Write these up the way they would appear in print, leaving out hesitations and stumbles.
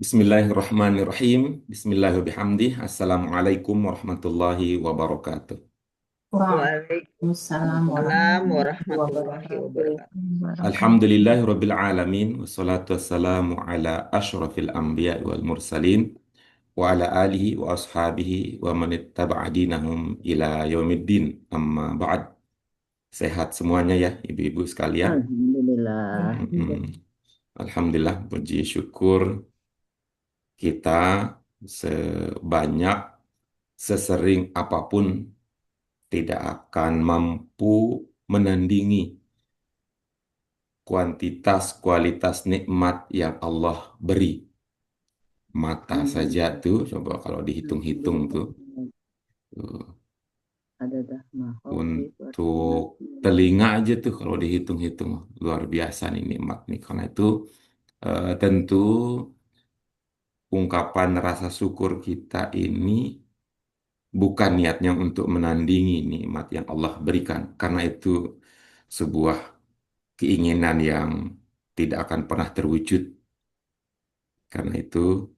Bismillahirrahmanirrahim. Bismillahirrahmanirrahim. Assalamualaikum warahmatullahi wabarakatuh. Waalaikumsalam Waalaikumsalam warahmatullahi warahmatullahi wabarakatuh. wabarakatuh. Alhamdulillahirabbil alamin wassalatu wassalamu ala asyrafil anbiya wal mursalin wa ala alihi wa ashabihi wa man ittaba'a dinahum ila yaumiddin. Amma ba'd. Sehat semuanya ya, ibu-ibu sekalian. Alhamdulillah. Mm-mm. Alhamdulillah, puji syukur kita sebanyak sesering apapun tidak akan mampu menandingi kuantitas kualitas nikmat yang Allah beri. Mata saja tuh, coba kalau dihitung-hitung tuh, tuh, Ada dah mahofi untuk telinga aja tuh kalau dihitung-hitung luar biasa nih nikmat nih. Karena itu tentu ungkapan rasa syukur kita ini bukan niatnya untuk menandingi nikmat yang Allah berikan. Karena itu sebuah keinginan yang tidak akan pernah terwujud. Karena itu,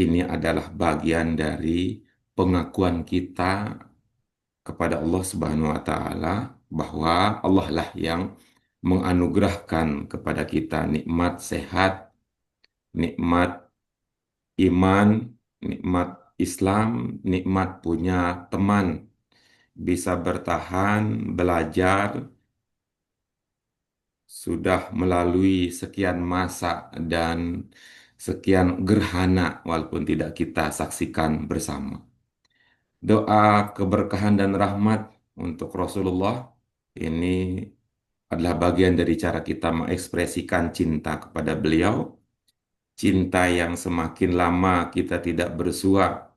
ini adalah bagian dari pengakuan kita kepada Allah Subhanahu wa Ta'ala bahwa Allah lah yang menganugerahkan kepada kita nikmat sehat, nikmat iman, nikmat Islam, nikmat punya teman, bisa bertahan, belajar, sudah melalui sekian masa dan sekian gerhana walaupun tidak kita saksikan bersama. Doa keberkahan dan rahmat untuk Rasulullah ini adalah bagian dari cara kita mengekspresikan cinta kepada beliau. Cinta yang semakin lama kita tidak bersua,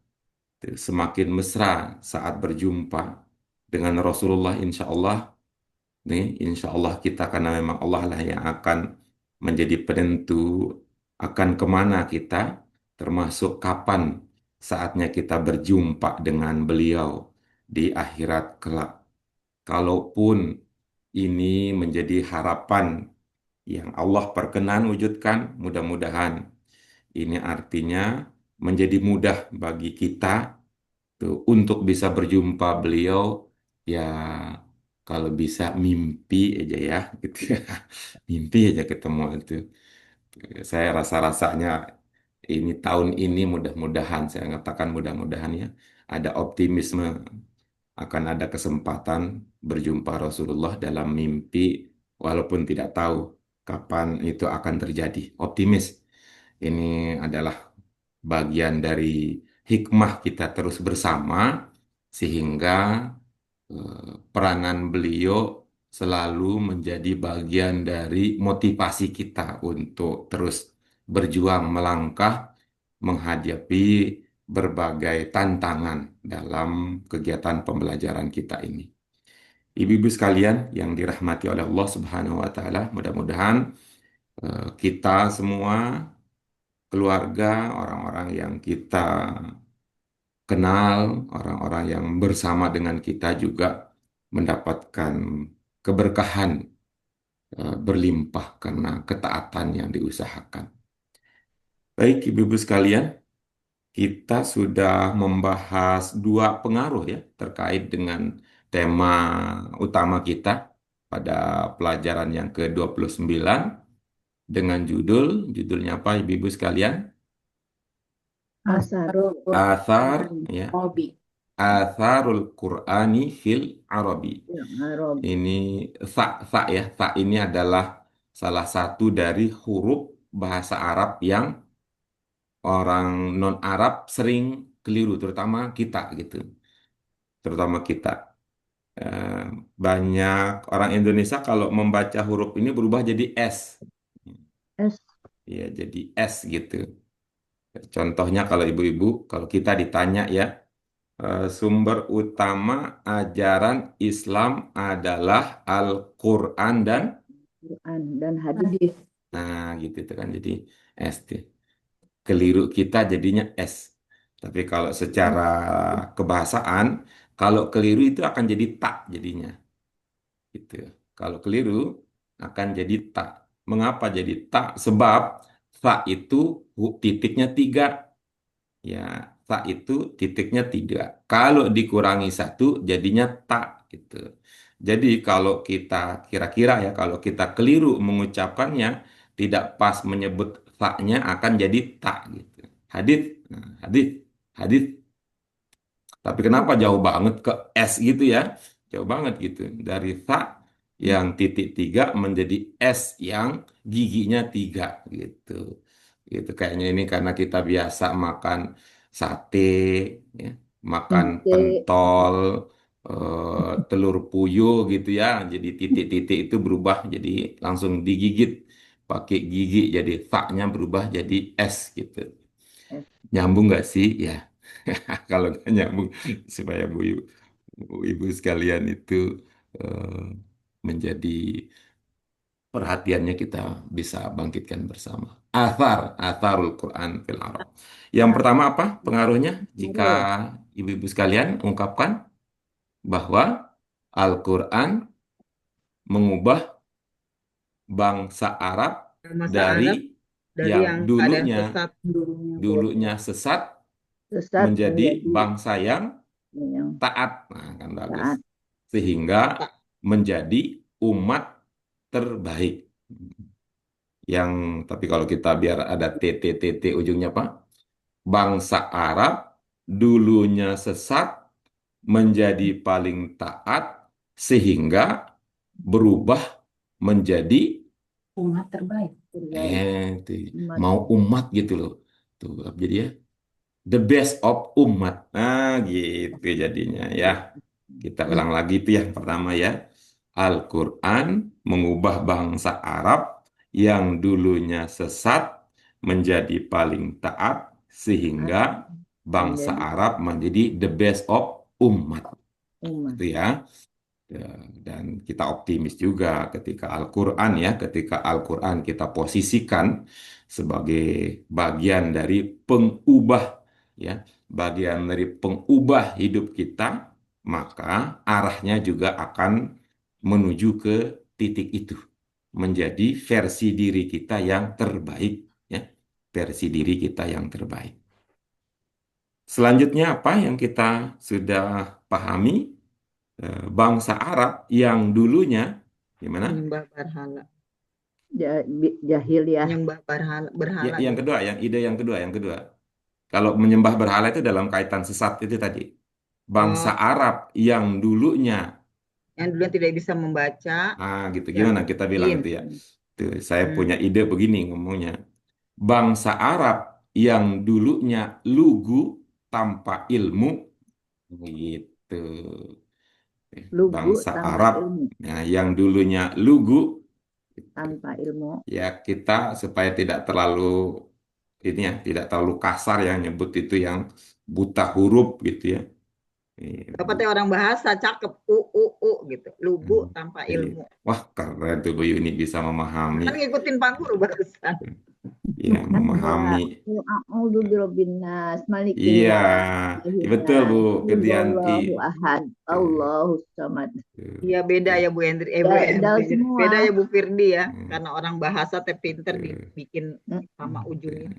semakin mesra saat berjumpa dengan Rasulullah, insya Allah. Nih, insya Allah kita karena memang Allah lah yang akan menjadi penentu akan kemana kita, termasuk kapan saatnya kita berjumpa dengan beliau di akhirat kelak. Kalaupun ini menjadi harapan yang Allah perkenan wujudkan, mudah-mudahan ini artinya menjadi mudah bagi kita tuh, untuk bisa berjumpa beliau ya kalau bisa mimpi aja ya gitu ya. Mimpi aja ketemu itu. Saya rasa-rasanya ini tahun ini mudah-mudahan saya katakan mudah-mudahan ya ada optimisme akan ada kesempatan berjumpa Rasulullah dalam mimpi walaupun tidak tahu kapan itu akan terjadi. Optimis. Ini adalah bagian dari hikmah kita terus bersama sehingga peranan beliau selalu menjadi bagian dari motivasi kita untuk terus berjuang melangkah menghadapi berbagai tantangan dalam kegiatan pembelajaran kita ini. Ibu-ibu sekalian yang dirahmati oleh Allah Subhanahu wa taala, mudah-mudahan kita semua keluarga, orang-orang yang kita kenal, orang-orang yang bersama dengan kita juga mendapatkan keberkahan berlimpah karena ketaatan yang diusahakan. Baik, ibu-ibu sekalian, kita sudah membahas dua pengaruh ya terkait dengan tema utama kita pada pelajaran yang ke-29 dengan judulnya apa ibu-ibu sekalian? Asarul Athar Quran ya, Hobi. Atharul Qur'ani fil Arabi. yang Arab. Ini sa ya, sa ini adalah salah satu dari huruf bahasa Arab yang orang non-Arab sering keliru, terutama kita gitu, terutama kita. Eh, Banyak orang Indonesia kalau membaca huruf ini berubah jadi S, Es. ya jadi S gitu. Contohnya kalau ibu-ibu, kalau kita ditanya ya, sumber utama ajaran Islam adalah Al-Quran dan Quran dan hadis. Hadis. nah gitu itu kan jadi S tuh. Keliru kita jadinya S. Tapi kalau secara kebahasaan, kalau keliru itu akan jadi tak jadinya. Gitu. Kalau keliru akan jadi tak. Mengapa jadi tak? Sebab fa itu titiknya tiga. Ya, ta itu titiknya tiga. Kalau dikurangi satu, jadinya tak gitu. Jadi kalau kita kira-kira ya, kalau kita keliru mengucapkannya, tidak pas menyebut ta-nya akan jadi tak gitu. Hadit, nah, hadit, hadit. Tapi kenapa jauh banget ke S gitu ya? Jauh banget gitu. Dari ta yang titik tiga menjadi S yang giginya tiga gitu. Gitu kayaknya ini karena kita biasa makan sate, ya, makan Ente. pentol, telur puyuh gitu ya. Jadi titik-titik itu berubah jadi langsung digigit pakai gigi. Jadi ta-nya berubah jadi S gitu. S. Nyambung nggak sih? Ya. Kalau nggak nyambung, supaya ibu sekalian itu eh, menjadi perhatiannya kita bisa bangkitkan bersama. Atharul Quran fil Arab. Yang pertama apa pengaruhnya? Jika Pengaruh. ibu-ibu sekalian ungkapkan bahwa Al-Quran mengubah bangsa Arab Masa dari Arab dari yang yang keadaan dulunya sesat dulunya boleh dulunya sesat Sesat menjadi menjadi bangsa yang yang taat. Nah, kan bagus. taat. Sehingga tak menjadi umat terbaik. Yang tapi kalau kita biar ada TTTT ujungnya Pak, bangsa Arab dulunya sesat menjadi paling taat sehingga berubah menjadi umat terbaik. Terbaik. itu, Umat. mau umat gitu loh. Tuh, jadi ya the best of umat. Nah, gitu jadinya ya. Kita ulang lagi itu yang pertama ya. Al-Quran mengubah bangsa Arab yang dulunya sesat menjadi paling taat sehingga Taat bangsa menjadi Arab menjadi the best of umat. umat. Itu ya. Ya, dan kita optimis juga ketika Al-Quran ya, ketika Al-Quran kita posisikan sebagai bagian dari pengubah ya, bagian dari pengubah hidup kita, maka arahnya juga akan menuju ke titik itu, menjadi versi diri kita yang terbaik ya, versi diri kita yang terbaik. Selanjutnya apa yang kita sudah pahami? Bangsa Arab yang dulunya gimana? Menyembah berhala, Jahiliyah. menyembah berhala, Ya, berhala yang dulu. kedua, yang ide yang kedua. Kalau menyembah berhala itu dalam kaitan sesat itu tadi. Bangsa Oh, Arab yang dulunya, yang dulu tidak bisa membaca, gitu gimana kita bilang yakin. itu ya. Tuh, saya Hmm. punya ide begini ngomongnya. Bangsa Arab yang dulunya lugu tanpa ilmu, gitu. Lugu Bangsa tanpa Arab, ilmu. nah, yang dulunya lugu, gitu. Tanpa ilmu. Ya kita supaya tidak terlalu ini ya tidak terlalu kasar ya nyebut itu yang buta huruf gitu ya. Dapatnya orang bahasa cakep, gitu, lugu tanpa Iya. ilmu. Wah keren tuh Bu Yuni bisa memahami Kan ngikutin Pak Guru barusan. ya memahami. Enggak. A'udzu birabbin nas, malikin Iya nas, ilahin betul Bu nas, Firdianti. Allahu ahad, Tuh, Allahus samad. tuh, Iya beda tuh. ya Bu Hendri, Bu Udah Hendri, semua. beda ya Bu Firdi ya, Hmm, karena orang bahasa teh pinter tuh, dibikin sama tuh. ujungnya.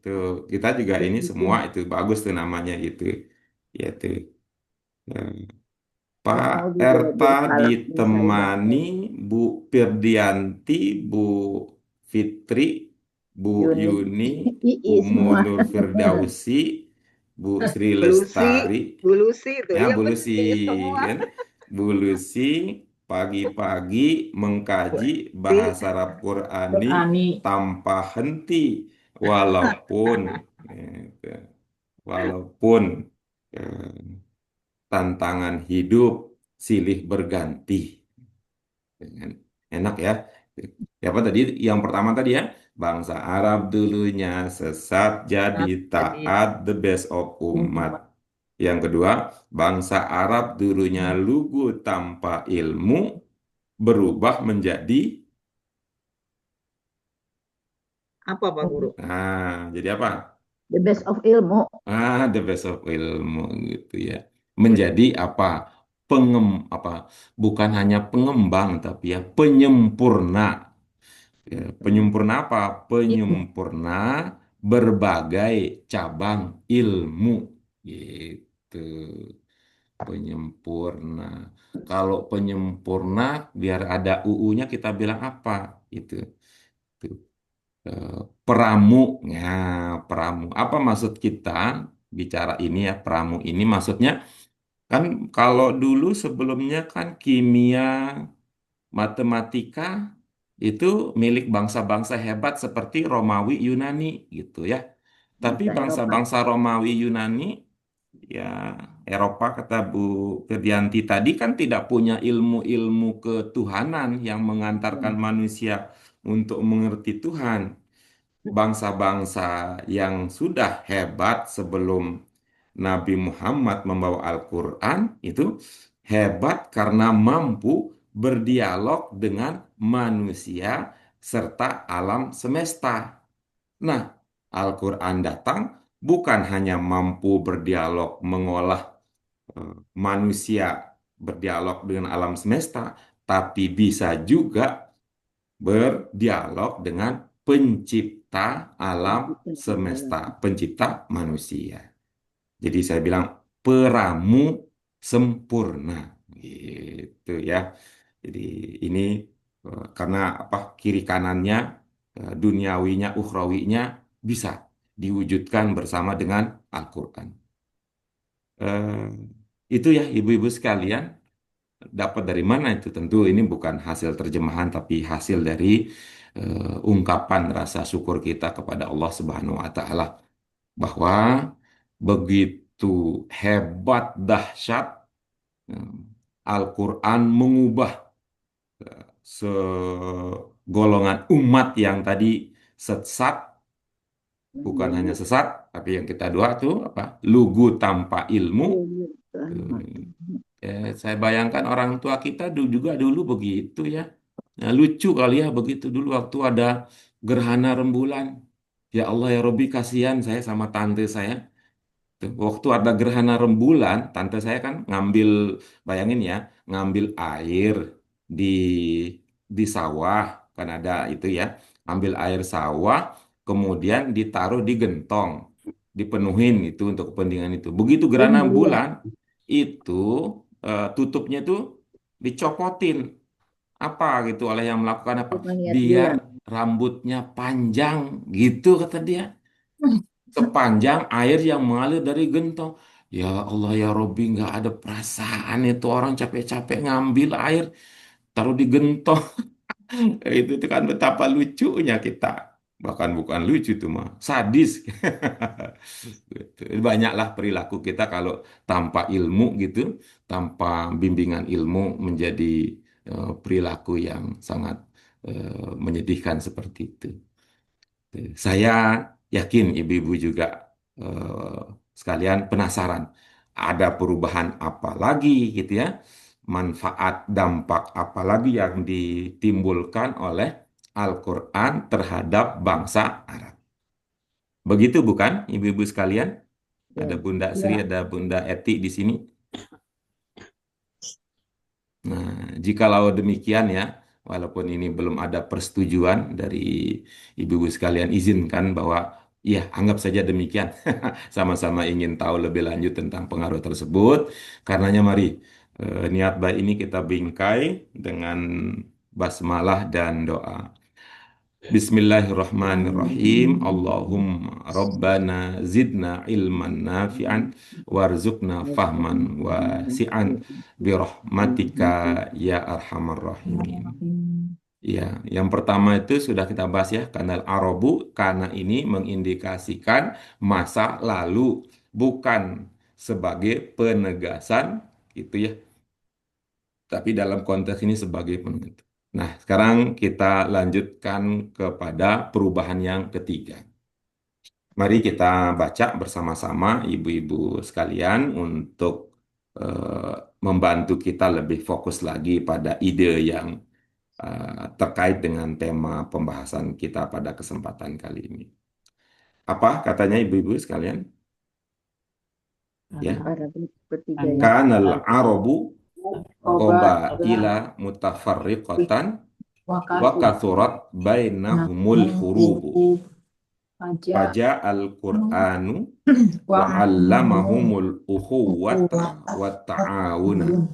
Tuh, kita juga ini semua Bikin. itu bagus tuh namanya gitu ya tuh. Eh, Pak A'udzu Erta birabbil falaq min syarri ma ditemani khalaq. Bu Firdianti, Bu Fitri, Bu Yuni. Yuni, II Umu semua. Nur Firdausi, Bu Sri Bu Lucy, Lestari, Bu Lucy itu, ya iya Bu bener Lucy iya semua. kan, Bu Lucy pagi-pagi Bu mengkaji Lucy, bahasa Arab Qurani Ani, tanpa henti, walaupun gitu, walaupun eh, tantangan hidup silih berganti. Dengan enak ya. Ya apa tadi? Yang pertama tadi ya, bangsa Arab dulunya sesat jadi jadi taat the best of umat. Yang kedua, bangsa Arab dulunya lugu tanpa ilmu berubah menjadi apa Pak Guru? jadi apa? The best of ilmu. The best of ilmu gitu ya. Menjadi apa? Pengem apa? Bukan hanya pengembang tapi ya penyempurna Ya, penyempurna apa? Penyempurna berbagai cabang ilmu. Gitu. Penyempurna. Kalau penyempurna, biar ada UU-nya kita bilang apa? Itu. Tuh. Eh, Peramu. Ya, peramu. Apa maksud kita bicara ini ya? Peramu ini maksudnya kan kalau dulu sebelumnya kan kimia, matematika itu milik bangsa-bangsa hebat seperti Romawi, Yunani gitu ya. Tapi Bahasa Eropa. bangsa-bangsa Romawi, Yunani, ya Eropa kata Bu Firdianti tadi kan tidak punya ilmu-ilmu ketuhanan yang mengantarkan Hmm. manusia untuk mengerti Tuhan. Bangsa-bangsa yang sudah hebat sebelum Nabi Muhammad membawa Al-Quran itu hebat karena mampu berdialog dengan manusia serta alam semesta. Nah, Al-Quran datang bukan hanya mampu berdialog, mengolah manusia berdialog dengan alam semesta, tapi bisa juga berdialog dengan pencipta alam semesta, pencipta manusia. Jadi saya bilang peramu sempurna gitu ya. Jadi ini karena apa kiri kanannya duniawinya, ukhrawinya bisa diwujudkan bersama dengan Al-Qur'an. Eh, itu ya ibu-ibu sekalian dapat dari mana itu? Tentu ini bukan hasil terjemahan tapi hasil dari ungkapan rasa syukur kita kepada Allah Subhanahu wa taala bahwa begitu hebat dahsyat eh, Al-Quran mengubah segolongan umat yang tadi sesat, bukan hanya sesat, tapi yang kita doa tuh apa? Lugu tanpa ilmu. Saya bayangkan orang tua kita juga dulu begitu ya. Nah, lucu kali ya begitu dulu waktu ada gerhana rembulan. Ya Allah ya Robi kasihan saya sama tante saya. Tuh, waktu ada gerhana rembulan, tante saya kan ngambil, bayangin ya, ngambil air di sawah, kan ada itu ya, ambil air sawah, kemudian ditaruh di gentong, dipenuhin itu untuk kepentingan itu. Begitu gerhana Tinggi ya. bulan, itu tutupnya tuh dicopotin, apa gitu oleh yang melakukan apa? Cuma niat Biar dia. rambutnya panjang, gitu kata dia sepanjang air yang mengalir dari gentong. Ya Allah ya Robi nggak ada perasaan itu orang capek-capek ngambil air taruh di gentong. Itu kan betapa lucunya kita. Bahkan bukan lucu itu mah sadis. Gitu. Banyaklah perilaku kita kalau tanpa ilmu gitu, tanpa bimbingan ilmu menjadi perilaku yang sangat menyedihkan seperti itu. Saya yakin ibu-ibu juga eh, sekalian penasaran ada perubahan apa lagi gitu ya, manfaat dampak apa lagi yang ditimbulkan oleh Al-Quran terhadap bangsa Arab. Begitu bukan ibu-ibu sekalian? Ada Ya. Bunda Sri, Ya. ada Bunda Eti di sini. Nah, jikalau demikian ya, walaupun ini belum ada persetujuan dari ibu-ibu sekalian, izinkan bahwa ya anggap saja demikian. Sama-sama ingin tahu lebih lanjut tentang pengaruh tersebut. Karenanya mari niat baik ini kita bingkai dengan basmalah dan doa. Bismillahirrahmanirrahim. Allahumma Rabbana zidna ilman nafi'an warzuqna fahman wasi'an birahmatika ya arhamar rahimin. Ya, yang pertama itu sudah kita bahas ya, kanal Arabu karena ini mengindikasikan masa lalu bukan sebagai penegasan gitu ya, tapi dalam konteks ini sebagai penentu. Nah, sekarang kita lanjutkan kepada perubahan yang ketiga. Mari kita baca bersama-sama ibu-ibu sekalian untuk eh, membantu kita lebih fokus lagi pada ide yang terkait dengan tema pembahasan kita pada kesempatan kali ini. Apa katanya ibu-ibu sekalian? Ya, Para ketiga ya. kanal Arabu Obat. qabaila mutafarriqatan wa Wakatu kathurat bainahumul hurubu. huruf Faja Faja'al Qur'anu wa wa'allamahum 'allamahumul ukhuwata ukhuwata wa ta'awuna. ta'awun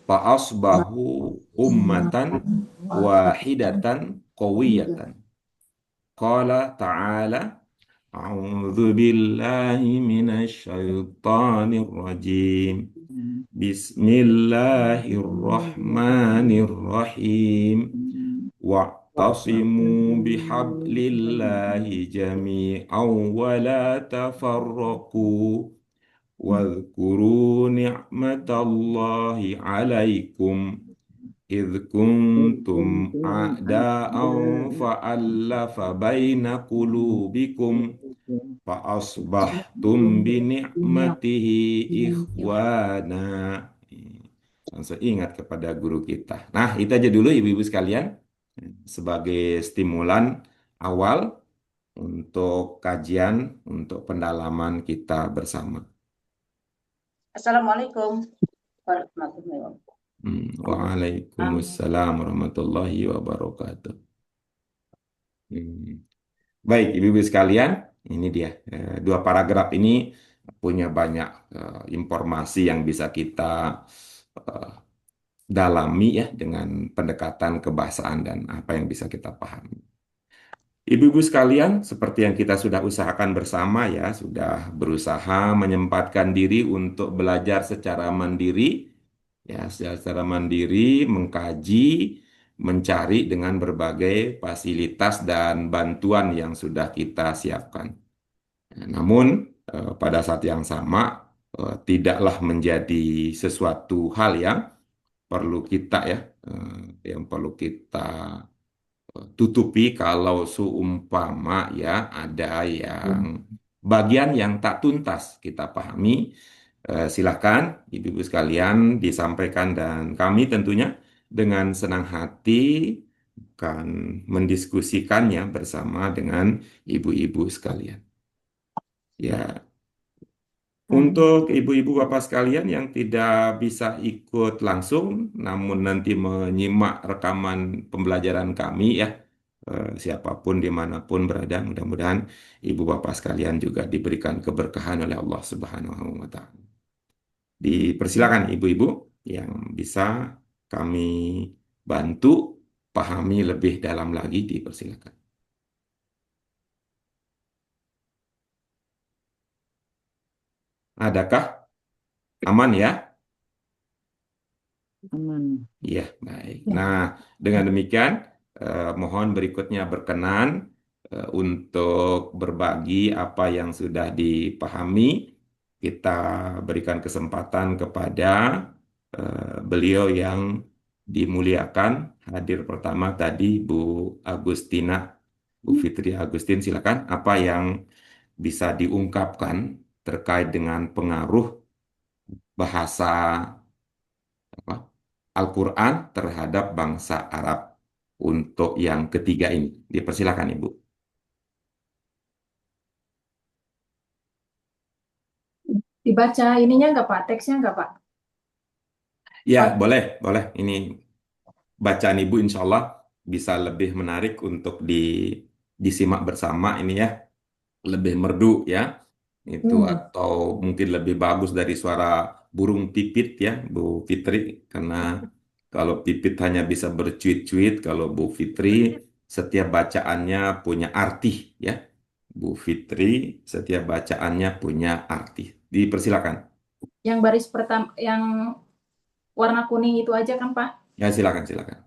Fa asbahu ummatan wahidatan qawiyatan. Qala ta'ala A'udzu billahi minasy syaithanir rajim. Bismillahirrahmanirrahim. Wa'tasimu bihablillahi jami'an wa la tafarraqu. Wadhkuru ni'matallahi 'alaikum idh kuntum a'da'an fa'allafa baina qulubikum fa'asbahtum bi ni'matihi ikhwana. Langsung ingat kepada guru kita. Nah, itu aja dulu ibu-ibu sekalian sebagai stimulan awal untuk kajian, untuk pendalaman kita bersama. Assalamualaikum warahmatullahi wabarakatuh. Waalaikumsalam warahmatullahi wabarakatuh. Baik, ibu-ibu sekalian, ini dia dua paragraf ini punya banyak informasi yang bisa kita eh, dalami ya dengan pendekatan kebahasaan dan apa yang bisa kita pahami. Ibu-ibu sekalian, seperti yang kita sudah usahakan bersama ya, sudah berusaha menyempatkan diri untuk belajar secara mandiri, ya, secara mandiri, mengkaji, mencari dengan berbagai fasilitas dan bantuan yang sudah kita siapkan. Namun, pada saat yang sama, tidaklah menjadi sesuatu hal yang perlu kita ya, yang perlu kita tutupi kalau seumpama ya ada yang bagian yang tak tuntas kita pahami, silakan ibu-ibu sekalian disampaikan dan kami tentunya dengan senang hati akan mendiskusikannya bersama dengan ibu-ibu sekalian. Ya, untuk ibu-ibu bapak sekalian yang tidak bisa ikut langsung, namun nanti menyimak rekaman pembelajaran kami ya, siapapun dimanapun berada, mudah-mudahan ibu bapak sekalian juga diberikan keberkahan oleh Allah Subhanahu wa Ta'ala. Dipersilakan ibu-ibu yang bisa kami bantu pahami lebih dalam lagi, dipersilakan. Adakah aman ya? aman. Iya, baik. Ya. Nah, dengan demikian, mohon berikutnya berkenan untuk berbagi apa yang sudah dipahami. Kita berikan kesempatan kepada beliau yang dimuliakan. Hadir pertama tadi Bu Agustina, Bu Fitri Agustin, silakan. Apa yang bisa diungkapkan terkait dengan pengaruh bahasa apa, Al-Quran terhadap bangsa Arab untuk yang ketiga ini. Dipersilakan Ibu. Dibaca ininya nggak Pak? Teksnya nggak Pak? Ya, boleh, boleh. Ini bacaan Ibu insya Allah bisa lebih menarik untuk disimak bersama ini ya. Lebih merdu ya. Itu atau mungkin lebih bagus dari suara burung pipit ya, Bu Fitri. Karena kalau pipit hanya bisa bercuit-cuit, kalau Bu Fitri setiap bacaannya punya arti ya. Bu Fitri setiap bacaannya punya arti. Dipersilakan. Yang baris pertama, yang warna kuning itu aja kan Pak? Ya silakan silakan.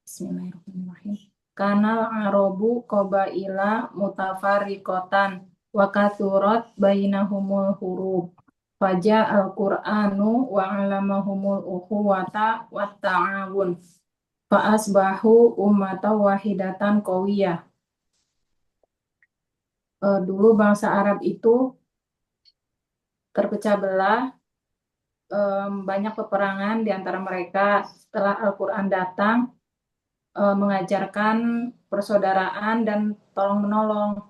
Bismillahirrahmanirrahim. Kanal arobu qabaila mutafarriqatan wa kathurat bainahumul huruf. Faja al-Qur'anu wa 'allamahumul ukhuwata wat ta'awun. Fa asbahu ummatan wahidatan qawiyah. Dulu bangsa Arab itu terpecah belah, banyak peperangan di antara mereka. Setelah Al-Quran datang, mengajarkan persaudaraan dan tolong-menolong.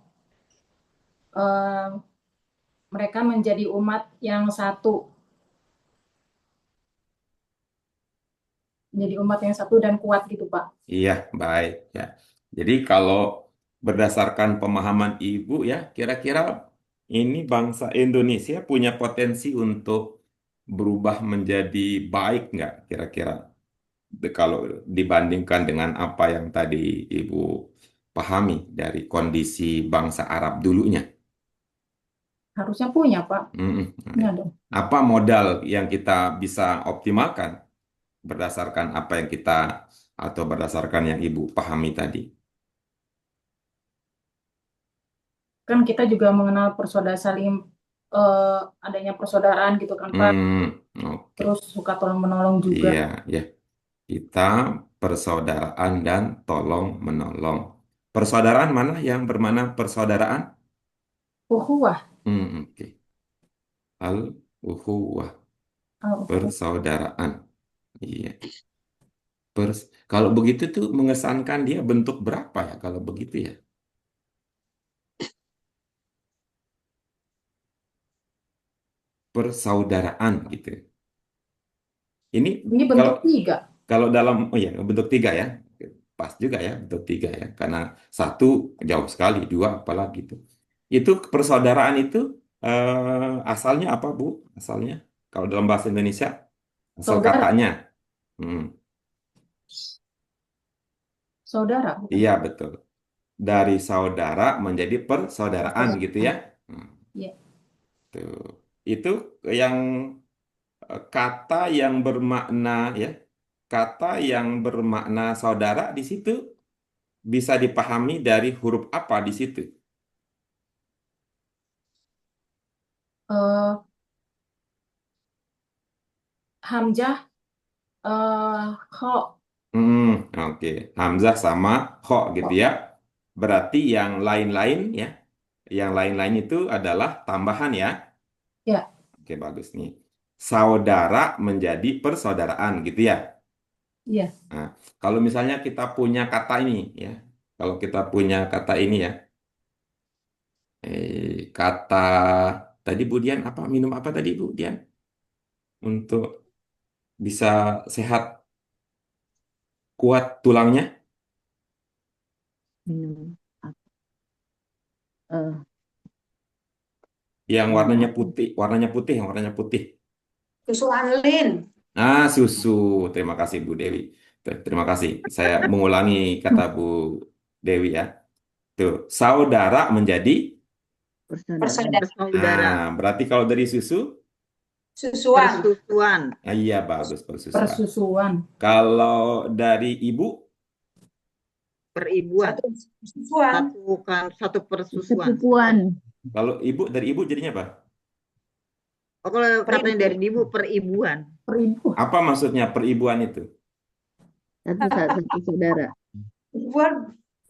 Mereka menjadi umat yang satu. Menjadi umat yang satu dan kuat gitu, Pak. Iya, baik ya. Jadi kalau berdasarkan pemahaman Ibu ya, kira-kira ini bangsa Indonesia punya potensi untuk berubah menjadi baik nggak kira-kira? Kalau dibandingkan dengan apa yang tadi Ibu pahami dari kondisi bangsa Arab dulunya. Harusnya punya, Pak. Mm-mm. Iya dong. Apa modal yang kita bisa optimalkan berdasarkan apa yang kita atau berdasarkan yang Ibu pahami tadi? Kan kita juga mengenal persaudaraan saling adanya persaudaraan gitu kan, Pak. Oke. Terus suka tolong menolong juga. Iya, ya. Kita persaudaraan dan tolong menolong. Persaudaraan mana yang bermana persaudaraan? Ukhuwah. Oke. Al-ukhuwah, Al-ukhuwah. persaudaraan. Iya. Kalau begitu tuh mengesankan dia bentuk berapa ya kalau begitu ya? Persaudaraan gitu. Ini Ini kalau bentuk tiga. kalau dalam oh ya bentuk tiga ya. Pas juga ya bentuk tiga ya. Karena satu jauh sekali, dua apalagi itu. Itu persaudaraan itu asalnya apa Bu? Asalnya kalau dalam bahasa Indonesia asal Saudara. katanya. Hmm, Saudara, bukan? iya betul. Dari saudara menjadi persaudaraan gitu ya. Persaudaraan. Hmm, Iya. tuh. Itu yang kata yang bermakna ya, kata yang bermakna saudara di situ bisa dipahami dari huruf apa di situ? Eh, Hamzah, kho. Hmm, oke. Hamzah sama kho gitu ya. Berarti yang lain-lain ya, yang lain-lain itu adalah tambahan ya. Ya, Oke, bagus nih. Saudara menjadi persaudaraan gitu ya. iya. Nah, kalau misalnya kita punya kata ini ya, kalau kita punya kata ini ya, kata tadi Bu Dian apa minum apa tadi Bu Dian untuk bisa sehat kuat tulangnya Minum yang minum warnanya apa? putih, yang warnanya putih. Susu Anlin. Ah, susu. Terima kasih Bu Dewi. Terima kasih. Saya mengulangi kata Bu Dewi ya. Tuh, saudara menjadi Persaudaraan. Persaudaraan. Bersaudara. berarti kalau dari susu, Susuan. Persusuan. iya bagus persusuan. Persusuan. Kalau dari ibu, Peribuan. Satu susuan. Satu persusuan. Sepupuan. kalau ibu dari ibu jadinya apa? Oh, kalau katanya Peribu. dari ibu peribuan. Peribu. Apa maksudnya peribuan itu? Satu saudara. Susuan.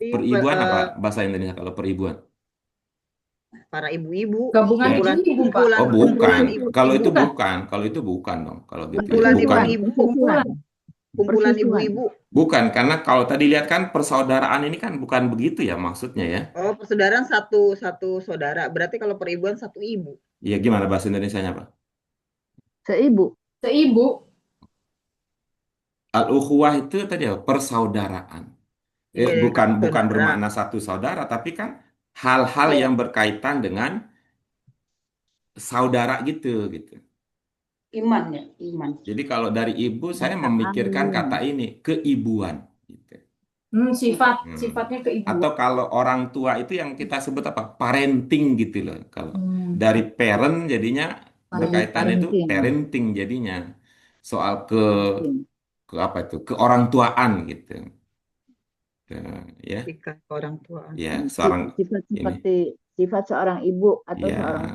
Peribuan apa bahasa Indonesia kalau peribuan? Para ibu-ibu. Gabungan Eh, ibu-ibu, Pak. Kumpulan, Oh kumpulan bukan. Kalau itu ibu-ibu. Bukan. bukan. Kalau itu bukan dong. Kalau gitu ya. Kumpulan Bukan. ibu-ibu. Kumpulan. Kumpulan Persusuan. ibu-ibu. Bukan. Karena kalau tadi lihat kan persaudaraan ini kan bukan begitu ya maksudnya ya. Oh, persaudaraan satu saudara. Berarti kalau peribuan satu ibu. Iya gimana bahasa Indonesianya Pak? Seibu. Seibu. Al-ukhuwah itu tadi ya persaudaraan. Iya, Bukan bukan saudara. bermakna satu saudara, tapi kan hal-hal yang berkaitan dengan saudara gitu gitu. Iman ya, iman. Jadi kalau dari ibu saya Kata memikirkan amin. kata ini keibuan gitu. Sifatnya keibuan. Atau kalau orang tua itu yang kita sebut apa? Parenting gitu loh. Kalau dari parent jadinya berkaitan itu Parenting. parenting jadinya soal Parenting. ke apa itu? Ke orang tuaan gitu. Ya, Ketika orang tua. ya seorang Sifat ini seperti sifat seorang ibu atau ya seorang yang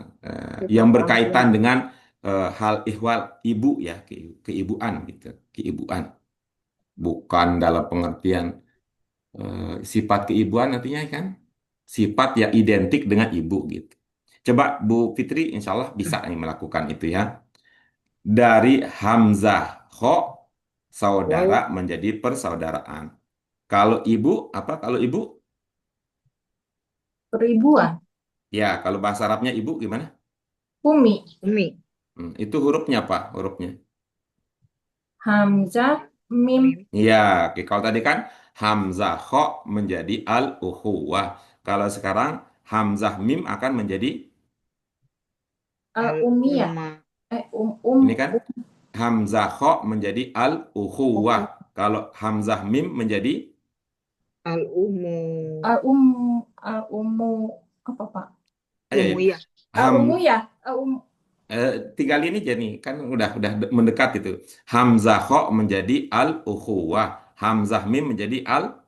sifat orang berkaitan tua. dengan hal ihwal ibu ya keibuan gitu keibuan bukan dalam pengertian sifat keibuan artinya kan sifat yang identik dengan ibu gitu. Coba Bu Fitri insya Allah bisa nih melakukan itu ya. Dari Hamzah Kho saudara Wow. menjadi persaudaraan. Kalau ibu apa? Kalau ibu Peribuan. ya kalau bahasa Arabnya ibu gimana? Umi. Umi. Itu hurufnya apa? Hurufnya Hamzah. mim, Iya, oke. Kalau tadi kan hamzah kho menjadi al-ukhuwah. Kalau sekarang hamzah mim akan menjadi umiyah. Al-umma. ini kan hamzah kho menjadi al-ukhuwah. Uku. Kalau hamzah mim menjadi Al-umu. Al-um, al-umu, apa Pak? ayo Umuyah. ham Al-umuyah, tinggal ini jadi kan udah mendekat itu. Hamzah kho menjadi al-ukhuwah. Hamzah mim menjadi al.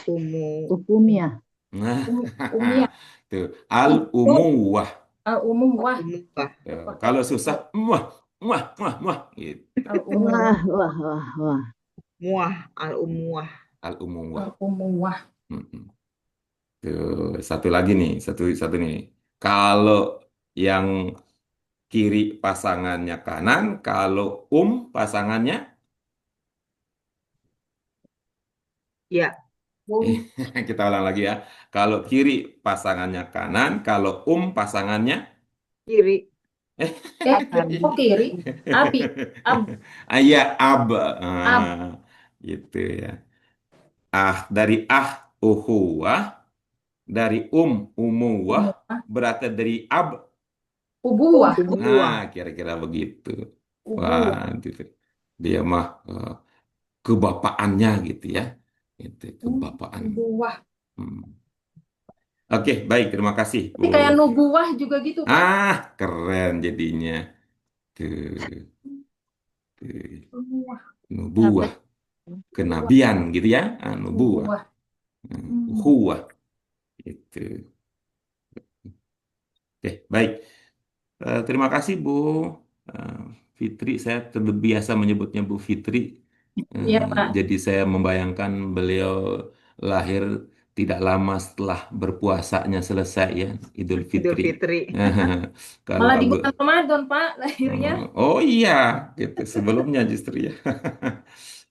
Umu. Hukumnya. Nah, umiyah. tuh Itu al-umuwah. al-umuwah, Al-umuwah. Tuh, pakai kalau susah muah muah muah muah gitu. al-umuwah, Wah, wah, wah, wah. Muah. Al-umuwah. Al-umuwah. al-umuwah. Mm-mm. Tuh, satu lagi nih, satu satu nih. Kalau yang kiri pasangannya kanan, kalau pasangannya Ya. kita ulang lagi ya. Kalau kiri pasangannya kanan, kalau pasangannya Kiri. eh Kok kiri? Abi, ab, iya ab. ab, Gitu ya. Dari uhuwah, dari umuwah, umuwah, berarti dari ab. ubuwah, Nah, Umuwah. kira-kira begitu. Wah, ubuwah, gitu. Dia mah kebapaannya gitu ya. Itu kebapaan. ubuwah. Hmm. Oke, baik. Terima kasih, Bu. Tapi kayak nubuwah juga gitu, Pak. Keren jadinya. Tuh, tuh. Nubuwah, Nubuah, kenabian gitu ya. Nubuah, nubuwah. Hmm. ukhuwah. Itu. Oke, baik. Terima kasih Bu eh, Fitri. Saya terbiasa menyebutnya Bu Fitri. Iya, Pak. Jadi saya membayangkan beliau lahir tidak lama setelah berpuasanya selesai ya, Idul Idul Fitri. Fitri. Kalau Malah di Agu, bulan Ramadan, Pak, lahirnya. oh iya, gitu sebelumnya justru ya.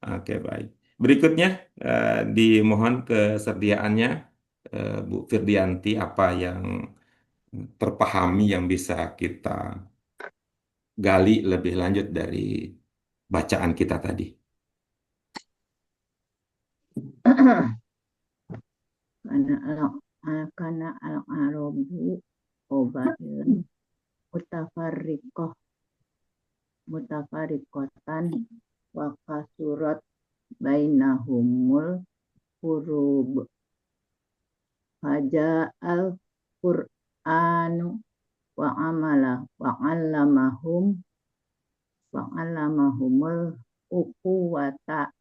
Oke, baik. Berikutnya dimohon kesediaannya Bu Firdianti apa yang terpahami yang bisa kita gali lebih lanjut dari bacaan kita tadi. Karena al-arabu obailan mutafarriqah mutafarriqatan wa kasurat bainahumul hurub haja al-Qur'anu wa 'allamahumul uquwata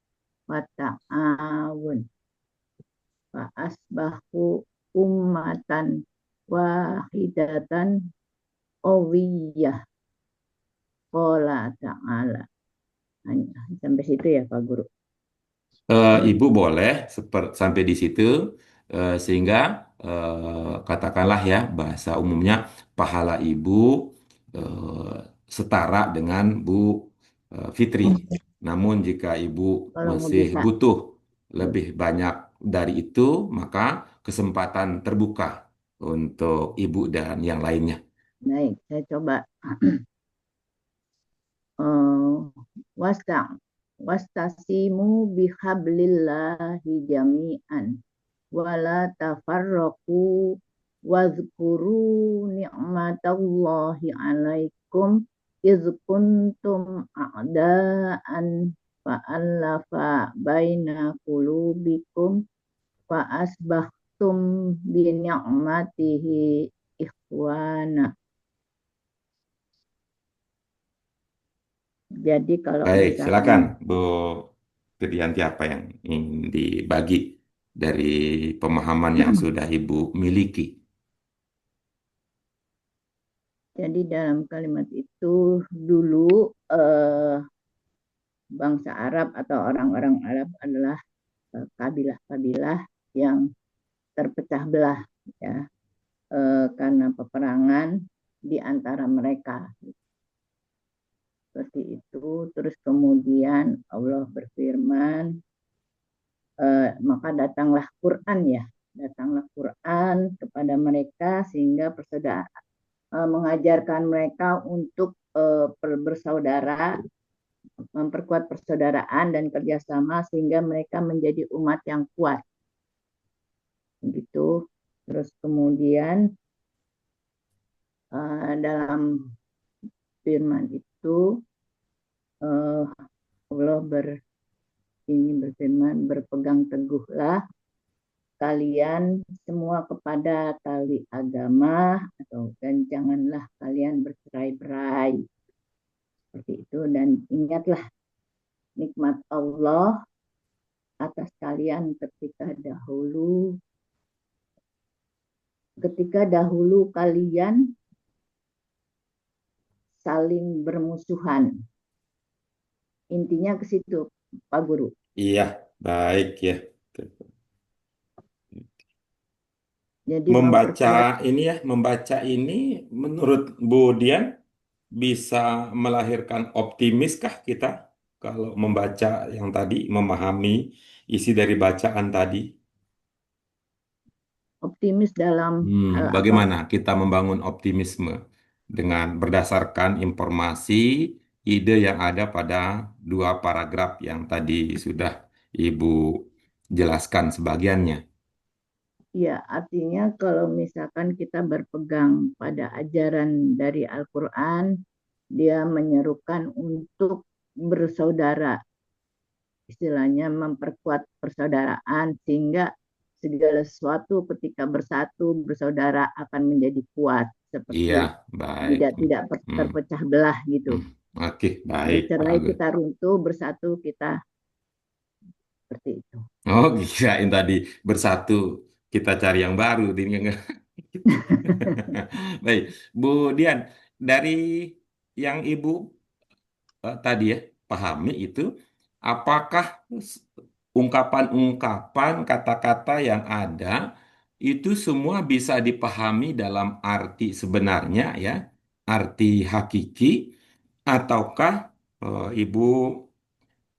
wa ta'awun fa asbahu ummatan wahidatan qawiyah qala ta'ala. Hanya sampai situ ya Pak Guru. Ibu boleh sampai di situ sehingga katakanlah ya bahasa umumnya pahala ibu eh, setara dengan Bu Fitri. Namun jika ibu Kalau mau masih bisa. butuh lebih banyak dari itu, maka kesempatan terbuka untuk ibu dan yang lainnya. Baik, saya coba. Eh, wasta wastasimu bihablillahi jami'an wala tafarraqu wadhkuru ni'matallahi 'alaikum iz kuntum a'daan fa'alafa baina qulubikum fa asbahtum bi ni'matihi ikhwana. Jadi kalau Baik, misalkan silakan Bu Firdianti apa yang ingin dibagi dari pemahaman yang sudah Ibu miliki. jadi dalam kalimat itu dulu bangsa Arab atau orang-orang Arab adalah kabilah-kabilah yang terpecah belah ya karena peperangan di antara mereka. Seperti itu. Terus kemudian Allah berfirman, maka datanglah Quran ya, datanglah Quran kepada mereka sehingga mengajarkan mereka untuk bersaudara memperkuat persaudaraan dan kerjasama sehingga mereka menjadi umat yang kuat. Begitu. Terus kemudian dalam firman itu Allah berfirman, berpegang teguhlah kalian semua kepada tali agama dan janganlah kalian bercerai-berai. Seperti itu, dan ingatlah nikmat Allah atas kalian ketika dahulu kalian saling bermusuhan. Intinya ke situ, Pak Guru. Iya, baik ya. Jadi Membaca ini menurut Bu Dian bisa melahirkan optimiskah kita kalau membaca yang tadi, memahami isi dari bacaan tadi? optimis dalam hal apa? Bagaimana kita membangun optimisme dengan berdasarkan informasi, ide yang ada pada dua paragraf yang tadi sudah Ibu jelaskan sebagiannya. Ya, artinya kalau misalkan kita berpegang pada ajaran dari Al-Quran, dia menyerukan untuk bersaudara, istilahnya memperkuat persaudaraan, sehingga segala sesuatu ketika bersatu, bersaudara akan menjadi kuat, Iya, seperti baik. tidak terpecah belah gitu. Oke, baik, Bercerai bagus. kita runtuh, bersatu kita seperti itu. Oh, kirain tadi bersatu kita cari yang baru. Baik, Bu Dian, dari yang Ibu tadi ya pahami itu, apakah ungkapan-ungkapan kata-kata yang ada itu semua bisa dipahami dalam arti sebenarnya ya, arti hakiki, ataukah Ibu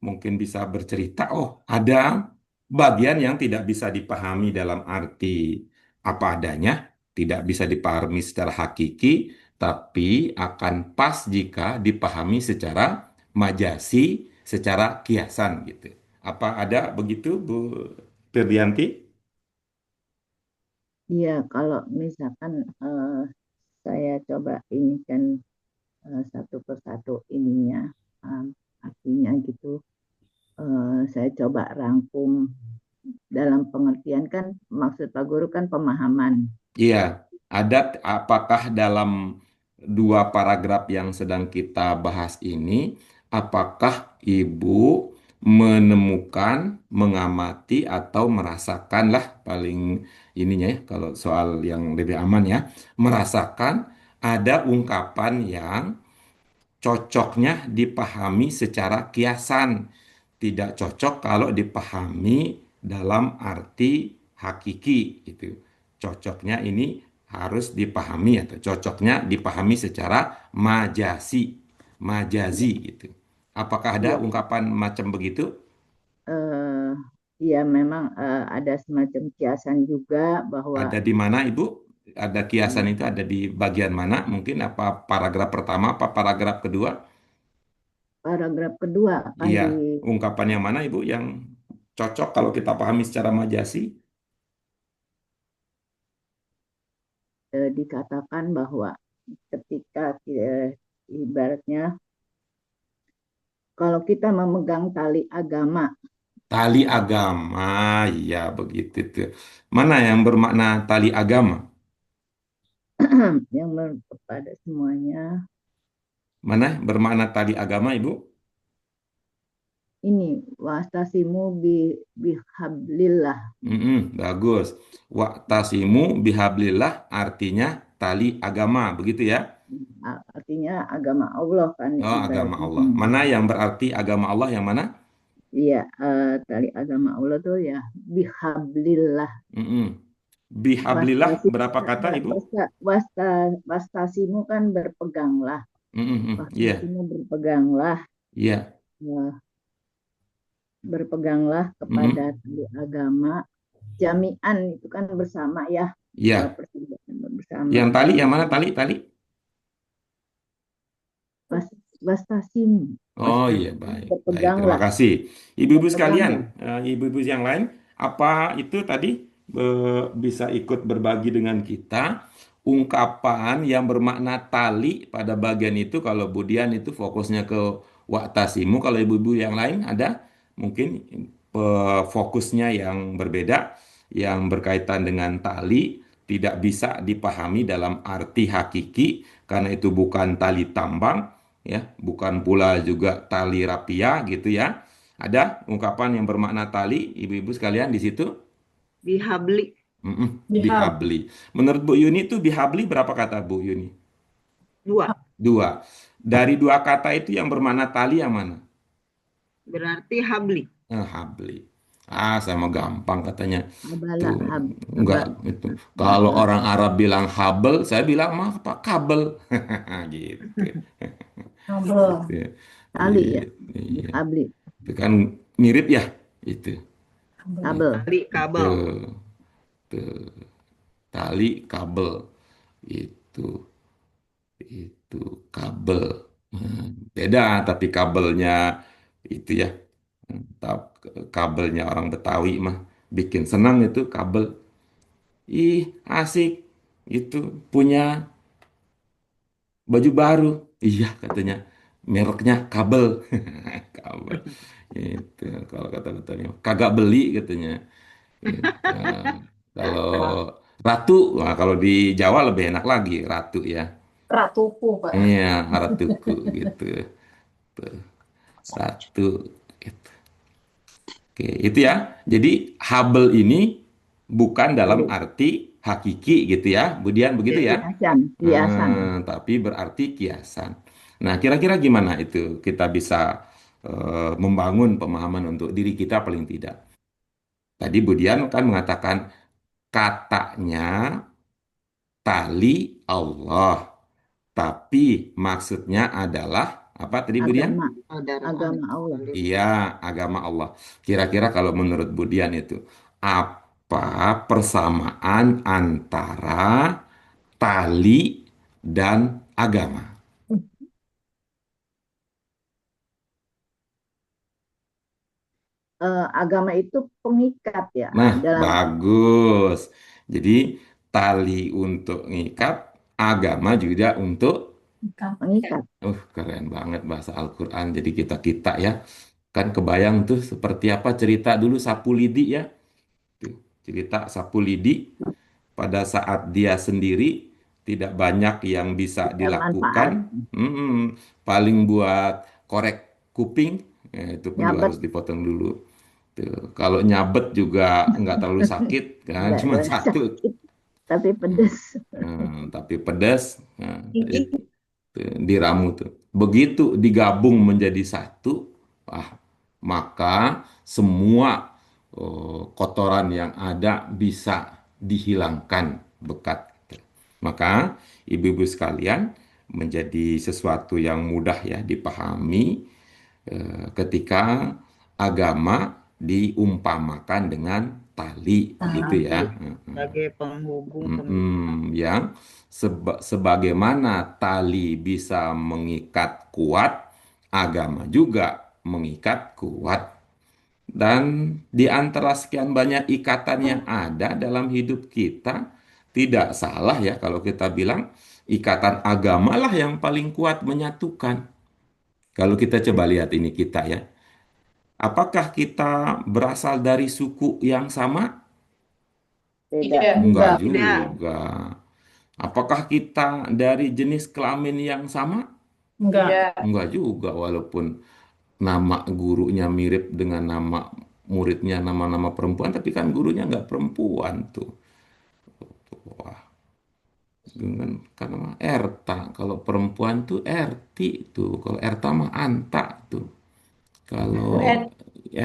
mungkin bisa bercerita, oh ada bagian yang tidak bisa dipahami dalam arti apa adanya, tidak bisa dipahami secara hakiki, tapi akan pas jika dipahami secara majasi, secara kiasan gitu. Apa ada begitu, Bu Firdianti? Iya, kalau misalkan saya coba ini kan satu persatu ininya, artinya gitu. Saya coba rangkum dalam pengertian, kan maksud Pak Guru kan pemahaman. Iya, ada apakah dalam dua paragraf yang sedang kita bahas ini, apakah Ibu menemukan, mengamati atau merasakanlah paling ininya ya, kalau soal yang lebih aman ya, merasakan ada ungkapan yang cocoknya dipahami secara kiasan, tidak cocok kalau dipahami dalam arti hakiki gitu. Cocoknya ini harus dipahami atau cocoknya dipahami secara majasi, majazi gitu. Apakah ada Ya, ungkapan macam begitu? ya memang ada semacam kiasan juga bahwa Ada di mana, Ibu? Ada kiasan itu ada di bagian mana? Mungkin apa paragraf pertama, apa paragraf kedua? paragraf kedua kan Iya, ungkapan yang mana Ibu yang cocok kalau kita pahami secara majasi? dikatakan bahwa ketika ibaratnya kalau kita memegang tali agama Tali agama, iya begitu tuh. Mana yang bermakna tali agama? yang kepada semuanya, Mana bermakna tali agama, Ibu? ini wastasimu bihablillah, Bagus. Waktasimu bihablillah artinya tali agama, begitu ya? artinya agama Allah kan Oh, agama ibaratnya. Allah. Mana yang berarti agama Allah yang mana? Iya, tali agama Allah tuh ya bihablillah. Mm-mm. Bihablillah berapa kata, Ibu? Wastasimu kan berpeganglah. Iya, Wastasimu berpeganglah. iya. Berpeganglah kepada tali agama. Jami'an itu kan bersama ya. Iya. Bersama. Yang tali yang mana tali? Tali? wastasimu. Oh iya, Wastasimu, baik, baik. Terima berpeganglah, kasih. Ibu-ibu sekalian, berpeganglah. ibu-ibu yang lain, apa itu tadi bisa ikut berbagi dengan kita ungkapan yang bermakna tali pada bagian itu? Kalau Budian itu fokusnya ke waktasimu, kalau ibu-ibu yang lain ada mungkin fokusnya yang berbeda, yang berkaitan dengan tali tidak bisa dipahami dalam arti hakiki karena itu bukan tali tambang ya, bukan pula juga tali rapia gitu ya. Ada ungkapan yang bermakna tali, ibu-ibu sekalian di situ? Bihabli Bihab. Bihabli. Menurut Bu Yuni itu bihabli berapa kata Bu Yuni? dua. Dua. Dari dua kata itu yang bermakna tali yang mana? Berarti habli. Habli. Ah, sama gampang katanya. Habala, Tuh, haba, enggak itu. Kalau haba. orang Arab bilang habel, saya bilang mah apa kabel. Gitu. Gitu Kabel. ya. Tali Iya, ya, iya. habli, Itu kan mirip ya itu. Kabel. kabel. Tali kabel. Tuh, tuh. Tali kabel itu itu kabel. Beda tapi kabelnya itu ya. Kabelnya orang Betawi mah bikin senang itu kabel. Ih, asik. Itu punya baju baru. Iya katanya mereknya kabel. Kabel. Itu kalau kata Betawnya kagak beli katanya. Gitu. Kalau ratu, nah kalau di Jawa lebih enak lagi ratu ya. Ratuku, Pak. Iya, ratuku gitu. Tuh, ratu. Gitu. Oke, itu ya. Jadi Hubble ini bukan dalam Habli. arti hakiki gitu ya, Budian begitu ya. Kiasan, kiasan. Tapi berarti kiasan. Nah, kira-kira gimana itu kita bisa membangun pemahaman untuk diri kita paling tidak. Tadi Budian kan mengatakan katanya tali Allah, tapi maksudnya adalah apa tadi Budian? Agama, Saudara agama Allah. Iya, agama Allah. Kira-kira kalau menurut Budian itu apa persamaan antara tali dan agama? Agama itu pengikat ya, Nah, dalam bagus. Jadi tali untuk ngikat, agama juga untuk Ikan. pengikat. keren banget bahasa Al-Quran. Jadi kita-kita ya, kan kebayang tuh seperti apa cerita dulu Sapu Lidi ya. Tuh, cerita Sapu Lidi pada saat dia sendiri tidak banyak yang bisa Tidak dilakukan. manfaat, Paling buat korek kuping, itu pun juga nyabet, harus dipotong dulu. Tuh, kalau nyabet juga nggak terlalu sakit kan, tidak cuma satu. sakit, tapi Hmm, pedas. tapi pedas. Nah, Gigi. diramu tuh. Begitu digabung menjadi satu, ah, maka semua kotoran yang ada bisa dihilangkan bekat. Maka ibu-ibu sekalian menjadi sesuatu yang mudah ya dipahami ketika agama diumpamakan dengan tali begitu Tali. ya. sebagai penghubung Yang sebagaimana tali bisa mengikat kuat, agama juga mengikat kuat. Dan di antara sekian banyak ikatan yang ada dalam hidup kita, tidak salah ya kalau kita bilang ikatan agama lah yang paling kuat menyatukan. Kalau kita coba lihat ini kita ya, apakah kita berasal dari suku yang sama? Tidak, Tidak. Enggak Enggak. tidak. juga. Apakah kita dari jenis kelamin yang sama? Enggak. Tidak. Enggak juga, walaupun nama gurunya mirip dengan nama muridnya nama-nama perempuan, tapi kan gurunya nggak perempuan tuh. Wah, dengan karena mah Erta. Kalau perempuan tuh Erti tuh. Kalau Erta mah Anta tuh. Kalau Bu Ed.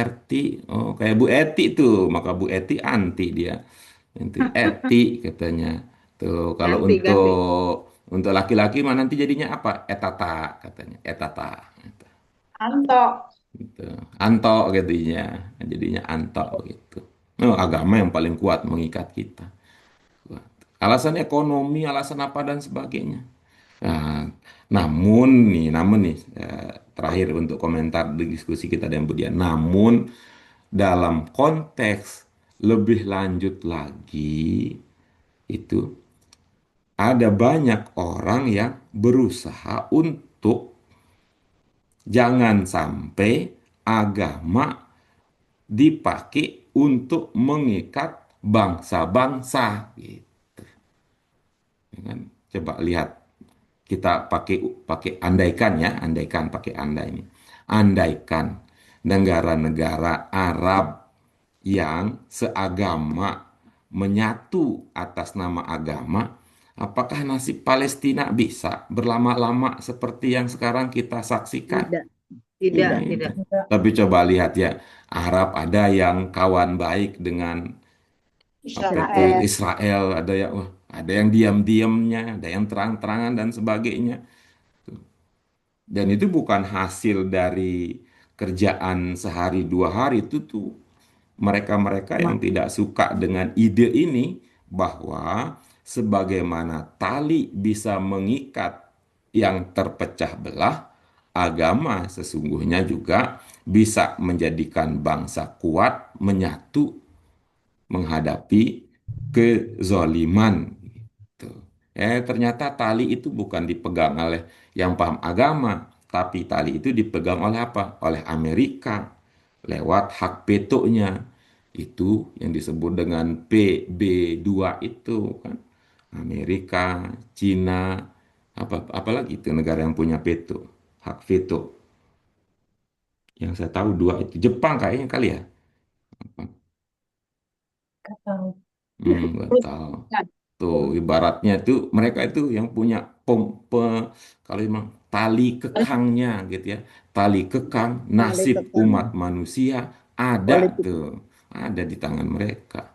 Erti, oh kayak Bu Eti tuh, maka Bu Eti anti dia. Nanti Eti katanya. Tuh, kalau Ganti, ganti. untuk laki-laki mah nanti jadinya apa? Etata katanya. Etata. Gitu. Anto. Gitu. Anto jadinya. Jadinya Anto gitu. Oh, agama yang paling kuat mengikat kita. Alasan ekonomi, alasan apa dan sebagainya. Nah, namun nih terakhir untuk komentar di diskusi kita dengan Budian. Namun dalam konteks lebih lanjut lagi itu ada banyak orang yang berusaha untuk jangan sampai agama dipakai untuk mengikat bangsa-bangsa gitu. Ya kan? Coba lihat, kita pakai pakai andaikan ya, andaikan pakai anda ini. Andaikan negara-negara Arab yang seagama menyatu atas nama agama, apakah nasib Palestina bisa berlama-lama seperti yang sekarang kita saksikan? Tidak, Tidak, tidak. tidak. Enggak. Tapi coba lihat ya, Arab ada yang kawan baik dengan apa itu Israel. Israel, ada yang ada yang diam-diamnya, ada yang terang-terangan dan sebagainya. Dan itu bukan hasil dari kerjaan sehari dua hari, itu tuh mereka-mereka yang Ma- tidak suka dengan ide ini, bahwa sebagaimana tali bisa mengikat yang terpecah belah, agama sesungguhnya juga bisa menjadikan bangsa kuat menyatu menghadapi kezoliman. Gitu. Ternyata tali itu bukan dipegang oleh yang paham agama, tapi tali itu dipegang oleh apa? Oleh Amerika lewat hak vetonya. Itu yang disebut dengan PB2 itu kan. Amerika, Cina, apalagi itu negara yang punya veto, hak veto. Yang saya tahu dua itu Jepang kayaknya kali ya. Nggak tahu. Nggak Terus tahu. kan, Tuh, ibaratnya itu mereka itu yang punya kalau memang tali kekangnya gitu ya. Tali kekang Tali nasib kekang umat manusia ada politik. tuh. Ada di tangan mereka.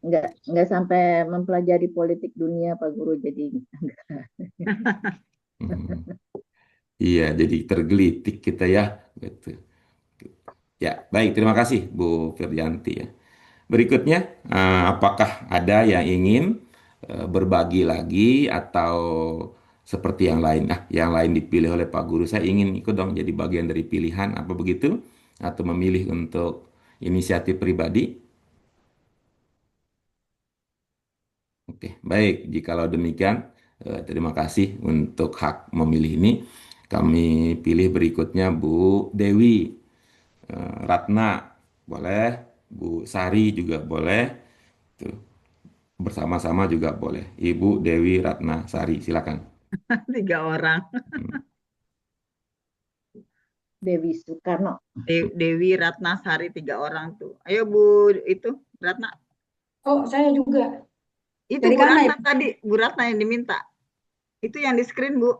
Nggak sampai mempelajari politik dunia Pak Guru, jadi Hmm. Iya, jadi tergelitik kita ya. Gitu. Ya, baik. Terima kasih Bu Firjanti ya. Berikutnya, apakah ada yang ingin berbagi lagi atau seperti yang lain? Nah, yang lain dipilih oleh Pak Guru, saya ingin ikut dong jadi bagian dari pilihan, apa begitu? Atau memilih untuk inisiatif pribadi? Oke, baik. Jikalau demikian, terima kasih untuk hak memilih ini. Kami pilih berikutnya Bu Dewi Ratna, boleh. Bu Sari juga boleh. Tuh. Bersama-sama juga boleh. Ibu Dewi Ratna Sari, silakan. 3 orang. Hmm. Dewi Soekarno. Dewi Ratnasari 3 orang tuh. Ayo Bu itu Ratna. oh saya juga. Itu Dari Bu mana Ratna itu? tadi, Bu Ratna yang diminta. Itu yang di screen Bu.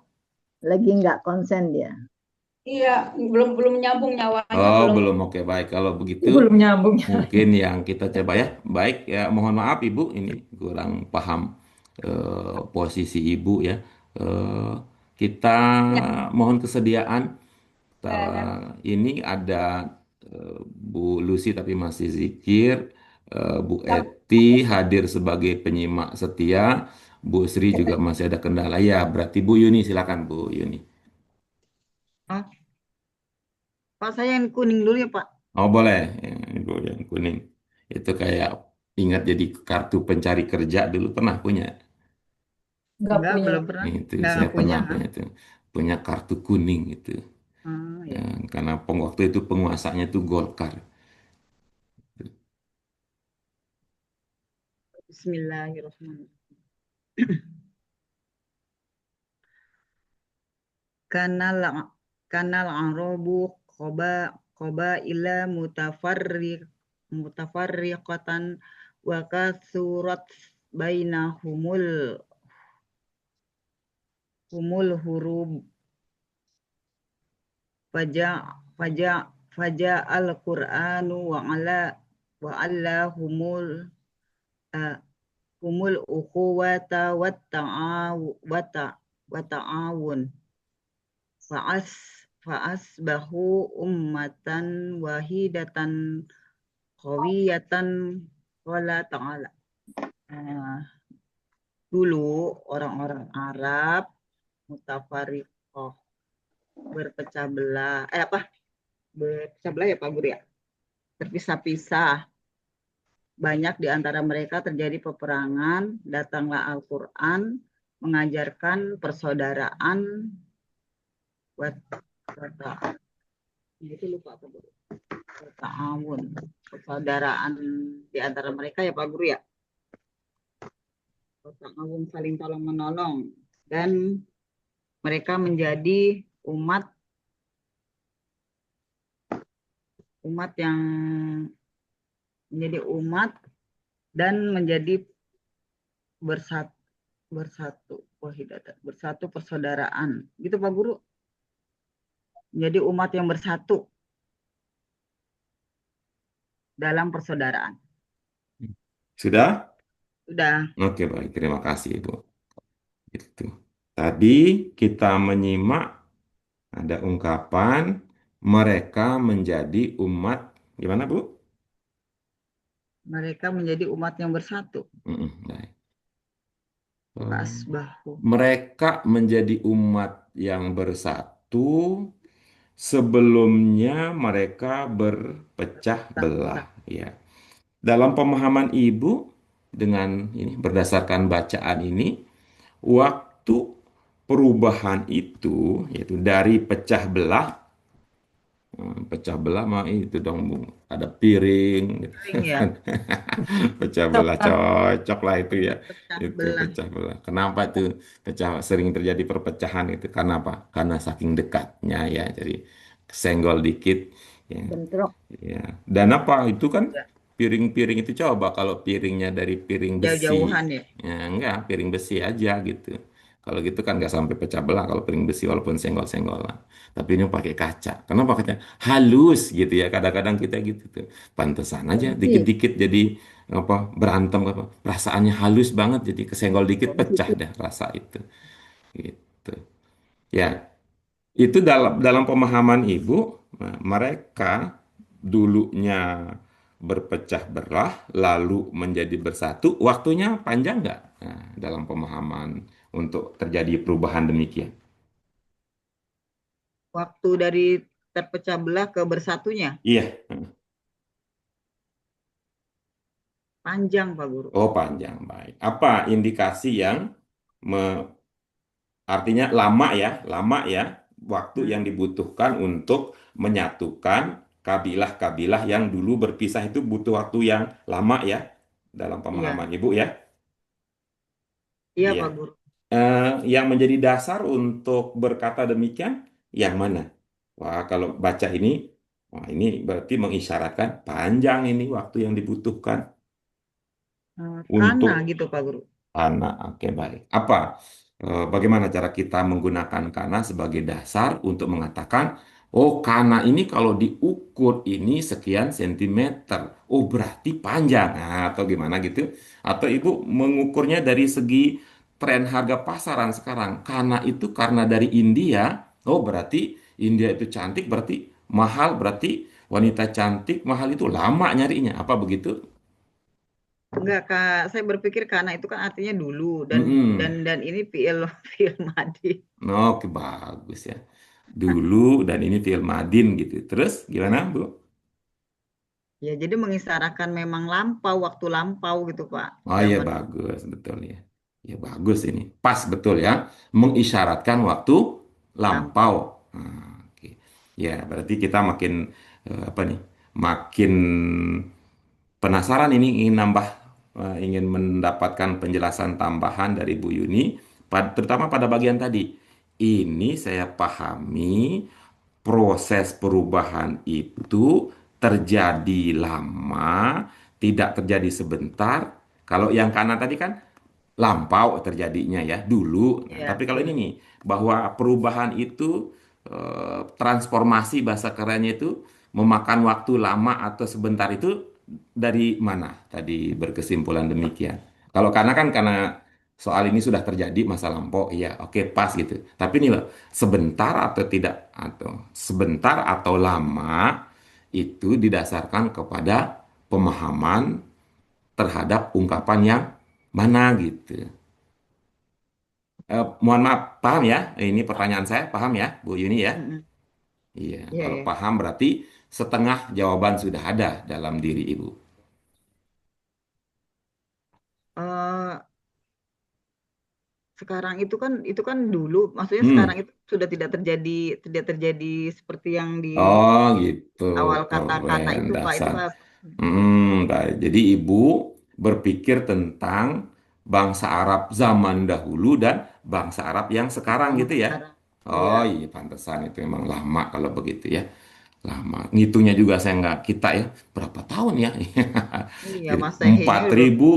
Lagi nggak konsen dia. Iya, belum belum nyambung nyawanya Oh, belum. belum. Oke, baik. Kalau begitu, Belum nyambung. mungkin yang kita coba ya. Baik, ya mohon maaf Ibu, ini kurang paham posisi Ibu ya. Eh, kita Ya, mohon kesediaan. ya. Ini ada Bu Lucy tapi masih zikir. Bu Eti hadir sebagai penyimak setia. Bu Sri juga masih ada kendala. Ya, berarti Bu Yuni, silakan Bu Yuni. Oh, Pak saya yang kuning dulu ya Pak. Oh boleh, Ibu yang kuning. Itu kayak ingat jadi kartu pencari kerja dulu pernah punya. Nggak Enggak, punya. belum pernah. Itu Enggak saya punya. pernah punya itu. Punya kartu kuning itu. Ya. Ya, karena waktu itu penguasanya itu Golkar. Bismillahirrahmanirrahim. Kanal kanal arabu qoba ila mutafarriqatan wa kasurat humul hurub faja faja faja al-Qur'anu wa ala humul ukhuwata wa ta'awun fa'as fa'asbahu ummatan wahidatan qawiyatan qala ta'ala. Dulu orang-orang Arab mutafariqoh, berpecah belah. Berpecah belah ya Pak Guru ya? Terpisah-pisah. Banyak di antara mereka terjadi peperangan, datanglah Al-Quran, mengajarkan persaudaraan, itu lupa Pak Guru. Ta'awun, persaudaraan di antara mereka ya Pak Guru ya. Ta'awun saling tolong menolong. Dan mereka menjadi umat yang menjadi umat dan menjadi bersatu persaudaraan gitu Pak Guru, menjadi umat yang bersatu dalam persaudaraan. Sudah? Sudah. Oke, baik. Terima kasih, Ibu. Itu. Tadi kita menyimak ada ungkapan mereka menjadi umat gimana, Bu? Mereka menjadi umat yang bersatu. Baik. Asbahu. Mereka menjadi umat yang bersatu sebelumnya mereka berpecah belah. Ya. Dalam pemahaman Ibu dengan ini berdasarkan bacaan ini, waktu perubahan itu yaitu dari pecah belah mah itu dong Bu, ada piring gitu Piring ya. kan. Pecah belah cocok lah itu ya. Pecah Itu belah. pecah belah. Kenapa itu sering terjadi perpecahan itu? Karena apa? Karena saking dekatnya ya. Jadi senggol dikit ya. Bentrok. Ya. Dan apa itu kan Ya. piring-piring itu coba kalau piringnya dari piring besi, Jauh-jauhan ya. ya enggak piring besi aja gitu. Kalau gitu kan nggak sampai pecah belah kalau piring besi walaupun senggol-senggolan. Tapi ini pakai kaca. Kenapa kaca? Halus gitu ya. Kadang-kadang kita gitu tuh. Pantesan aja Sensitif. dikit-dikit jadi apa berantem apa perasaannya halus banget jadi kesenggol dikit pecah Sensitif. dah rasa itu. Gitu. Ya, itu dalam pemahaman Ibu, mereka dulunya berpecah belah, lalu menjadi bersatu, waktunya panjang nggak? Nah, dalam pemahaman untuk terjadi perubahan demikian. Waktu dari terpecah belah ke bersatunya Iya, panjang Pak Guru. oh panjang, baik. Apa indikasi yang artinya lama ya, waktu yang dibutuhkan untuk menyatukan kabilah-kabilah yang dulu berpisah itu butuh waktu yang lama ya, dalam Iya. pemahaman Ibu ya. Iya Iya. Pak Guru. Yang menjadi dasar untuk berkata demikian, yang mana? Wah, kalau baca ini, wah ini berarti mengisyaratkan panjang ini waktu yang dibutuhkan Kana untuk gitu Pak Guru. Kana. Oke, baik. Bagaimana cara kita menggunakan kana sebagai dasar untuk mengatakan, oh kana ini kalau diukur ini sekian sentimeter, oh berarti panjang, nah, atau gimana gitu? Atau Ibu mengukurnya dari segi tren harga pasaran sekarang, kana itu karena dari India, oh berarti India itu cantik, berarti mahal, berarti wanita cantik mahal itu lama nyarinya, apa begitu? Enggak Kak, saya berpikir kana itu kan artinya dulu dan Mm-mm. ini fiil madi. Oke, bagus ya. Dulu dan ini film Madin gitu. Terus gimana, Bu? Ya, jadi mengisyaratkan memang waktu lampau gitu Pak. Oh iya Zaman bagus, betul ya. Ya bagus ini. Pas betul ya. Mengisyaratkan waktu lampau. lampau. Nah, oke. Ya, berarti kita makin apa nih? Makin penasaran ini ingin mendapatkan penjelasan tambahan dari Bu Yuni, terutama pada bagian tadi. Ini saya pahami proses perubahan itu terjadi lama, tidak terjadi sebentar. Kalau yang kanan tadi kan lampau terjadinya ya dulu. Nah, Ya, tapi kalau ini nih bahwa perubahan itu transformasi bahasa kerennya itu memakan waktu lama atau sebentar itu dari mana tadi berkesimpulan demikian. Kalau karena soal ini sudah terjadi masa lampau, iya oke pas gitu. Tapi ini loh sebentar atau tidak atau sebentar atau lama itu didasarkan kepada pemahaman terhadap ungkapan yang mana gitu. Mohon maaf, paham ya? Ini pertanyaan saya, paham ya, Bu Yuni ya? Mm-mm. Iya, Iya, kalau ya. paham berarti setengah jawaban sudah ada dalam diri Ibu. Eh, sekarang itu kan dulu, maksudnya sekarang Hmm. itu sudah tidak terjadi seperti yang di Oh gitu, awal kata-kata keren itu Pak, itu dasar. Pak. Baik. Jadi Ibu berpikir tentang bangsa Arab zaman dahulu dan bangsa Arab yang sekarang Sama gitu ya? sekarang. Iya, Oh iya, pantesan itu memang lama kalau begitu ya. Lama. Ngitungnya juga saya nggak kita ya. Berapa tahun ya? iya Jadi Masehnya empat udah ribu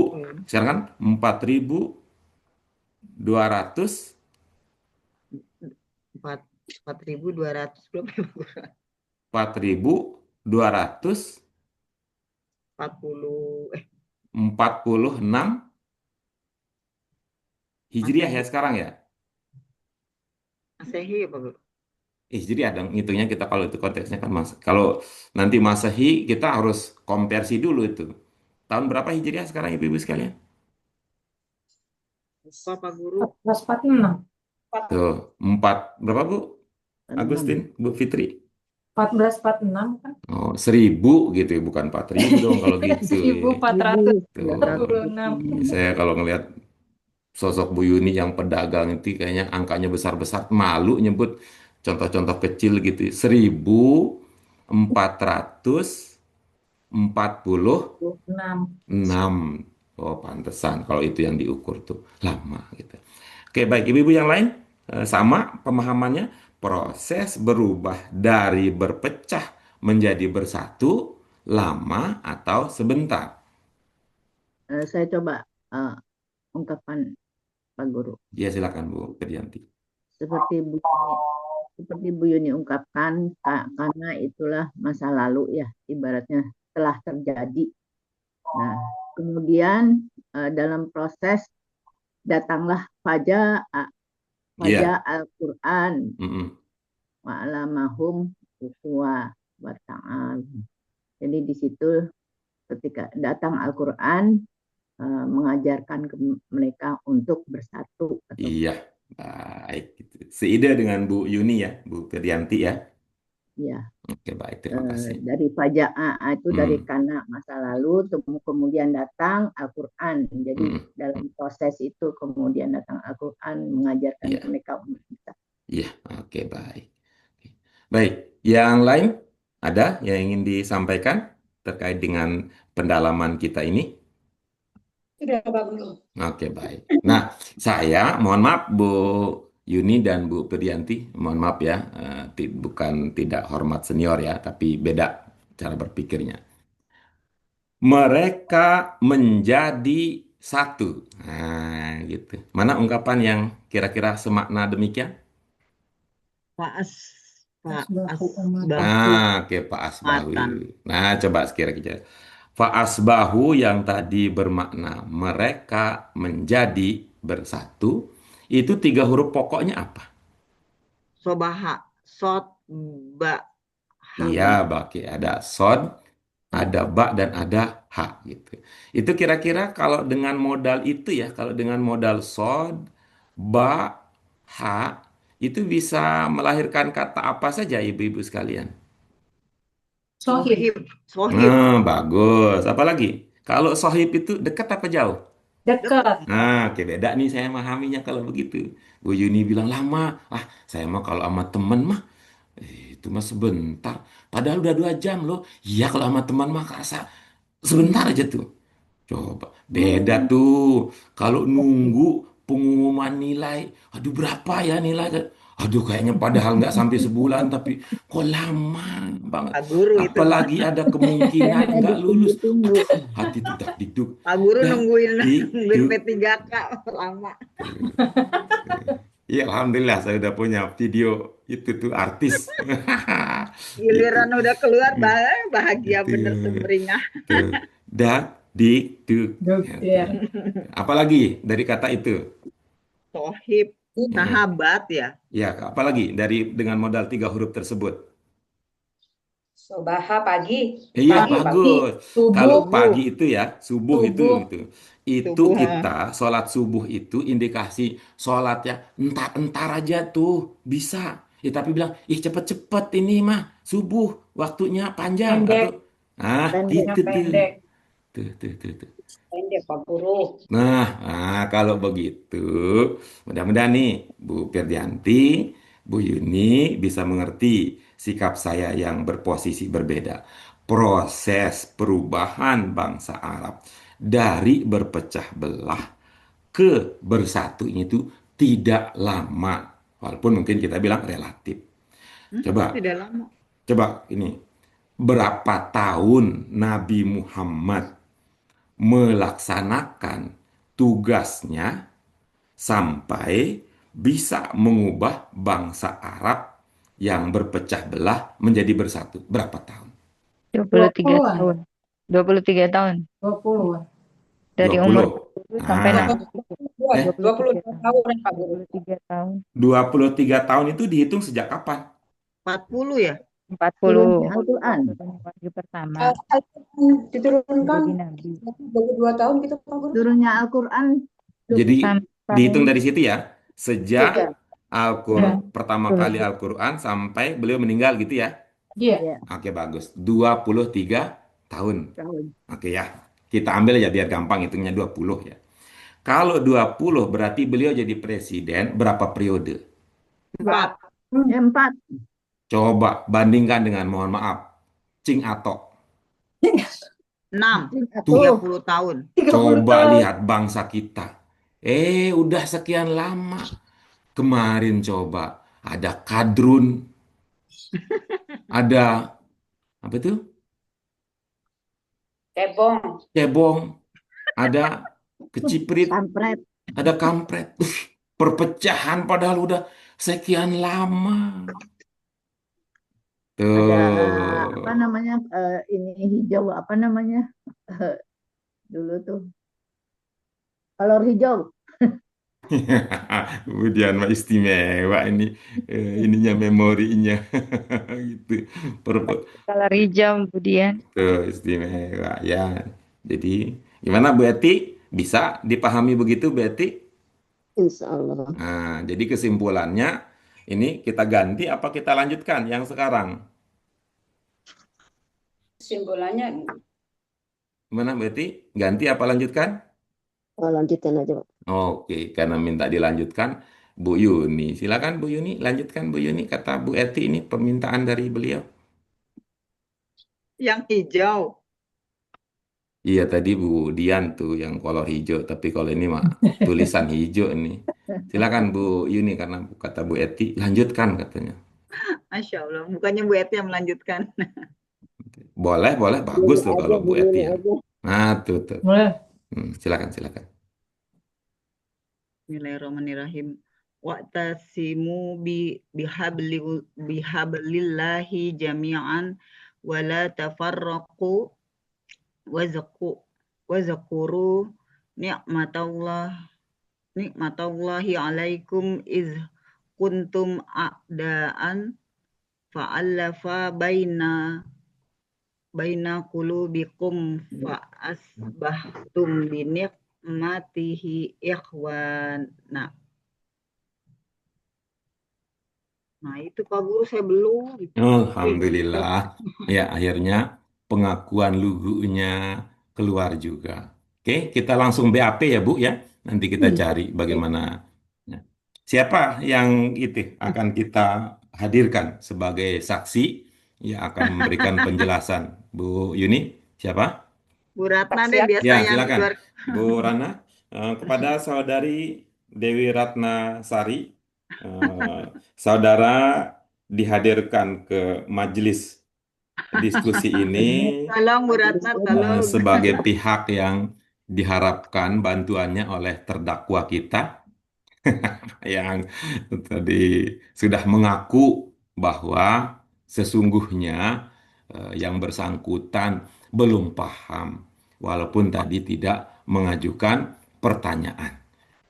sekarang kan 4.200 empat 4.200 berapa ya, Pak? 4.246 40 Hijriah ya Masehi, sekarang ya. Masehi ya Pak Guru. Hijriah dong, ngitungnya kita kalau itu konteksnya kan mas. Kalau nanti Masehi kita harus konversi dulu itu. Tahun berapa Hijriah sekarang ibu-ibu sekalian? Lupa Pak Guru. 1446. Tuh, empat berapa Bu 6. Agustin, Bu Fitri? 1446 kan? Oh, 1.000 gitu ya, bukan 4.000 dong kalau gitu ya. 1446. Tuh, saya kalau ngelihat sosok Bu Yuni yang pedagang itu kayaknya angkanya besar-besar, malu nyebut contoh-contoh kecil gitu. 1.446. 6. Oh, pantesan kalau itu yang diukur tuh lama gitu. Oke, baik ibu-ibu yang lain sama pemahamannya proses berubah dari berpecah menjadi bersatu lama atau sebentar. Saya coba eh, ungkapkan Pak Guru. Ya silakan Bu Kriyanti. Seperti Bu Yuni, seperti Bu Yuni ungkapkan, karena itulah masa lalu ya, ibaratnya telah terjadi. Nah, kemudian dalam proses datanglah Iya. faja Al-Quran Mm-mm. wa'alamahum ukhuwah wa ta'al. Jadi di situ ketika datang Al-Quran mengajarkan ke mereka untuk bersatu atau Iya. Baik. Gitu. Seide dengan Bu Yuni ya, Bu Kriyanti ya. ya Oke, baik. Terima kasih. dari faja'a itu dari Hmm. karena masa lalu kemudian datang Al-Quran. Jadi Mm-mm. dalam proses itu kemudian datang Al-Quran mengajarkan Iya. mereka untuk bisa. Iya. Oke, baik. Oke. Baik. Yang lain ada yang ingin disampaikan terkait dengan pendalaman kita ini? Sudah Pak Guru. Oke, baik. Nah, saya mohon maaf Bu Yuni dan Bu Priyanti, mohon maaf ya, bukan tidak hormat senior ya, tapi beda cara berpikirnya. Mereka menjadi satu. Nah, gitu. Mana ungkapan yang kira-kira semakna demikian? Pak As Pak Asbahu umatan. Asbahu Nah, oke Pak Asbahu. Matan. Nah, coba kira-kira. Fa asbahu yang tadi bermakna mereka menjadi bersatu, itu tiga huruf pokoknya apa? Sobaha, Sot, Ba, Ha. Iya, baki ada sod, ada ba dan ada ha gitu. Itu kira-kira kalau dengan modal itu ya, kalau dengan modal sod, ba, ha, itu bisa melahirkan kata apa saja ibu-ibu sekalian? Sohib. Sohib, Sohib. Nah, bagus. Apalagi kalau sohib itu dekat apa jauh? Dekat. Dekat. Nah, oke beda nih saya memahaminya kalau begitu. Bu Yuni bilang lama. Ah, saya mah kalau sama temen mah itu mah sebentar. Padahal udah 2 jam loh. Iya kalau sama teman mah kerasa sebentar aja tuh. Coba beda tuh. Kalau nunggu pengumuman nilai, aduh berapa ya nilai? Aduh kayaknya padahal nggak sampai sebulan tapi kok lama banget. Pak Guru itu mah. Apalagi ada kemungkinan Karena nggak lulus. ditunggu-tunggu. Aduh, hati tuh dak dikduk, Pak Guru dak nungguin dikduk. P3K lama. Iya, alhamdulillah saya udah punya video itu tuh artis. Itu, Giliran udah keluar bahagia itu, bener sumringah. itu. Dak, dik, duk. Ya, tuh. Dokter. Apalagi dari kata itu? Sohib, Mm-mm. sahabat ya. Ya, apalagi dari dengan modal 3 huruf tersebut? Sobaha pagi. Iya, Pagi, Pagi, pagi. bagus. Kalau subuh, pagi Subuh. itu ya, subuh subuh. itu Subuh. kita sholat subuh itu indikasi sholatnya entar-entar aja tuh bisa. Ya tapi bilang, ih cepet-cepet ini mah subuh waktunya panjang atau Pendek, Pendek. itu yang tuh, pendek. tuh. Pendek, Pak Guru. Kalau begitu, mudah-mudahan nih Bu Firdianti, Bu Yuni bisa mengerti sikap saya yang berposisi berbeda. Proses perubahan bangsa Arab dari berpecah belah ke bersatunya itu tidak lama, walaupun mungkin kita bilang relatif. Coba, Tidak lama. coba ini, berapa tahun Nabi Muhammad melaksanakan tugasnya sampai bisa mengubah bangsa Arab yang berpecah belah menjadi bersatu. Berapa tahun? 23 20-an, tahun. 23 tahun. 20-an. Dari umur 20. 20 sampai Nah, nanti eh 23 22 tahun. tahun, Pak Guru. 23 tahun. 23 tahun itu dihitung sejak kapan? 40 ya? 40. Turunnya Al-Quran. Turunnya wahyu pertama. Diturunkan Menjadi nabi. 22 tahun gitu, Pak Guru. Turunnya Al-Quran Jadi Sampai dihitung dari situ ya. Sejak Iya. Pertama kali Betul. Al-Quran sampai beliau meninggal gitu ya. Iya, Ya, Oke, bagus. 23 tahun. tahun. Oke ya. Kita ambil aja biar gampang hitungnya 20 ya. Kalau 20 berarti beliau jadi presiden berapa periode? 4. Empat. Coba bandingkan dengan, mohon maaf, Cing Atok. 6. Tuh, 30 tahun. 30 coba tahun. lihat bangsa kita. Udah sekian lama. Kemarin coba ada Kadrun, ada apa tuh? Cebong. Cebong, ada Keciprit, Kampret. ada Kampret. Perpecahan padahal udah sekian lama. Ada Tuh. apa namanya? Ini hijau apa namanya? Eh, Dulu tuh kolor hijau. Kemudian mah istimewa ini, ininya memorinya gitu. Per- kalau hijau kemudian. Tuh, istimewa ya. Jadi gimana Bu Eti? Bisa dipahami begitu Bu Eti? Insya Allah. Nah, jadi kesimpulannya ini kita ganti apa kita lanjutkan yang sekarang? Simbolannya Gimana Bu Eti? Ganti apa lanjutkan? Oh, lanjutin aja, Pak. Oke, karena minta dilanjutkan Bu Yuni. Silakan Bu Yuni, lanjutkan Bu Yuni. Kata Bu Eti ini permintaan dari beliau. Yang hijau. Iya tadi Bu Dian tuh yang kolor hijau, tapi kalau ini mah tulisan hijau ini. Silakan Bu Yuni karena kata Bu Eti lanjutkan katanya. Masya Allah. Bukannya Bu Eti yang melanjutkan. Boleh, boleh, bagus tuh kalau Bu Eti yang. Nah, tuh. Boleh. Silakan. Bismillahirrahmanirrahim. Wa'tasimu bihablillahi jami'an wa la tafarraqu wazkuru ni'matallahi alaikum iz kuntum a'daan fa'alafa baina qulubikum fa asbahtum bi ni'matihi ikhwana. Nah, itu Pak Guru saya belum. Alhamdulillah. Ya, akhirnya pengakuan lugunya keluar juga. Oke, kita langsung BAP ya Bu ya. Nanti kita cari bagaimana. Ya. Siapa yang itu akan kita hadirkan sebagai saksi yang akan memberikan penjelasan. Bu Yuni, siapa? Bu Ratna Saksi deh ya. biasa Ya, yang silakan. luar. Bu Rana, kepada saudari Dewi Ratna Sari, eh, saudara dihadirkan ke majelis diskusi ini Tolong Bu Ratna, tolong. sebagai pihak yang diharapkan bantuannya oleh terdakwa kita yang tadi sudah mengaku bahwa sesungguhnya yang bersangkutan belum paham, walaupun tadi tidak mengajukan pertanyaan.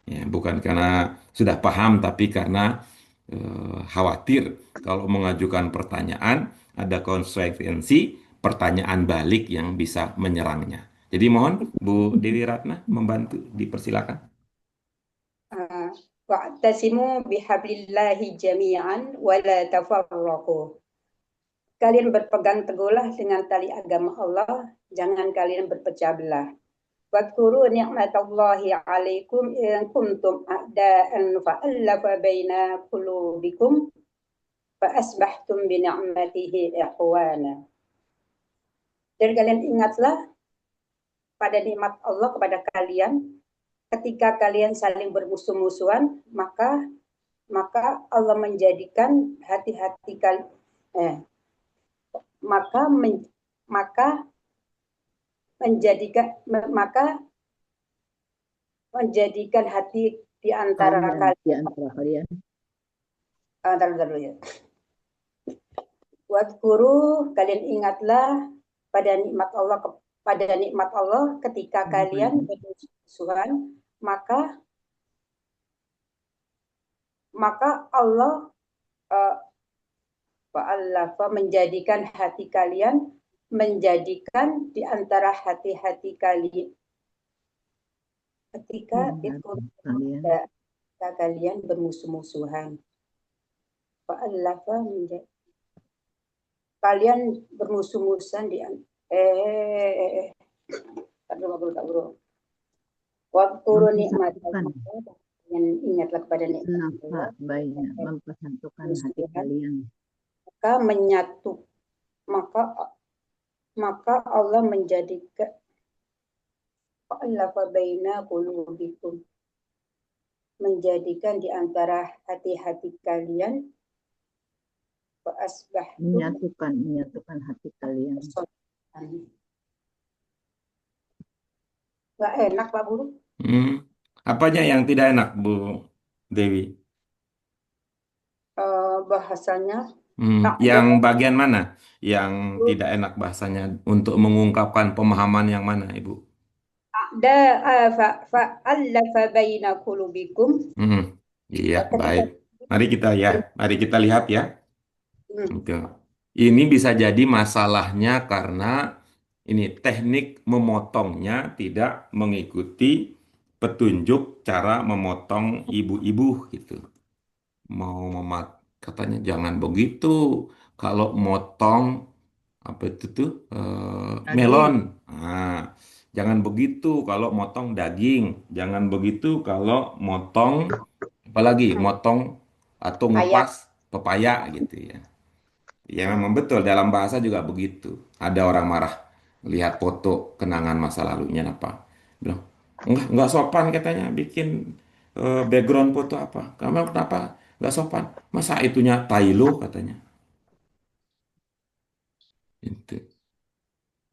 Ya, bukan karena sudah paham, tapi karena khawatir kalau mengajukan pertanyaan ada konsekuensi pertanyaan balik yang bisa menyerangnya. Jadi mohon Bu Dewi Ratna membantu, dipersilakan. Wa'tasimu bihablillahi jami'an wa la tafarraqu. Kalian berpegang teguhlah dengan tali agama Allah, jangan kalian berpecah belah. Wadkuru ni'matallahi 'alaikum in kuntum a'da'an fa'alafa baina qulubikum fa asbahtum bi ni'matihi ikhwana. Dan kalian ingatlah pada nikmat Allah kepada kalian ketika kalian saling bermusuh-musuhan, maka Allah menjadikan hati-hati kalian maka menjadikan hati di antara kalian. Wadkuru, kalian ingatlah pada nikmat Allah ketika kalian bermusuhan, maka Allah menjadikan hati kalian, menjadikan di antara hati-hati kalian ketika kalian bermusuh-musuhan. Kalian bermusuh-musuhan di waktu nikmat yang ingatlah kepada nikmat Allah, mempersatukan hati kalian. Maka Allah menjadikan menjadikan di antara hati-hati kalian menyatukan hati kalian. Nggak enak Pak Guru. Apanya yang tidak enak Bu Dewi? Bahasanya. Yang bagian mana yang tidak enak bahasanya untuk mengungkapkan pemahaman yang mana Ibu? Fa'alafa baina qulubikum. Iya, baik. Mari kita lihat ya. Itu. Ini bisa jadi masalahnya karena ini teknik memotongnya tidak mengikuti petunjuk cara memotong ibu-ibu gitu. Katanya jangan begitu kalau motong apa itu tuh melon. Jangan begitu kalau motong daging. Jangan begitu kalau motong apalagi motong atau ngupas pepaya gitu ya. Ya memang betul dalam bahasa juga begitu. Ada orang marah lihat foto kenangan masa lalunya apa. Bilang, enggak sopan katanya bikin background foto apa. Kamu kenapa enggak sopan? Masa itunya Tailo katanya. Itu.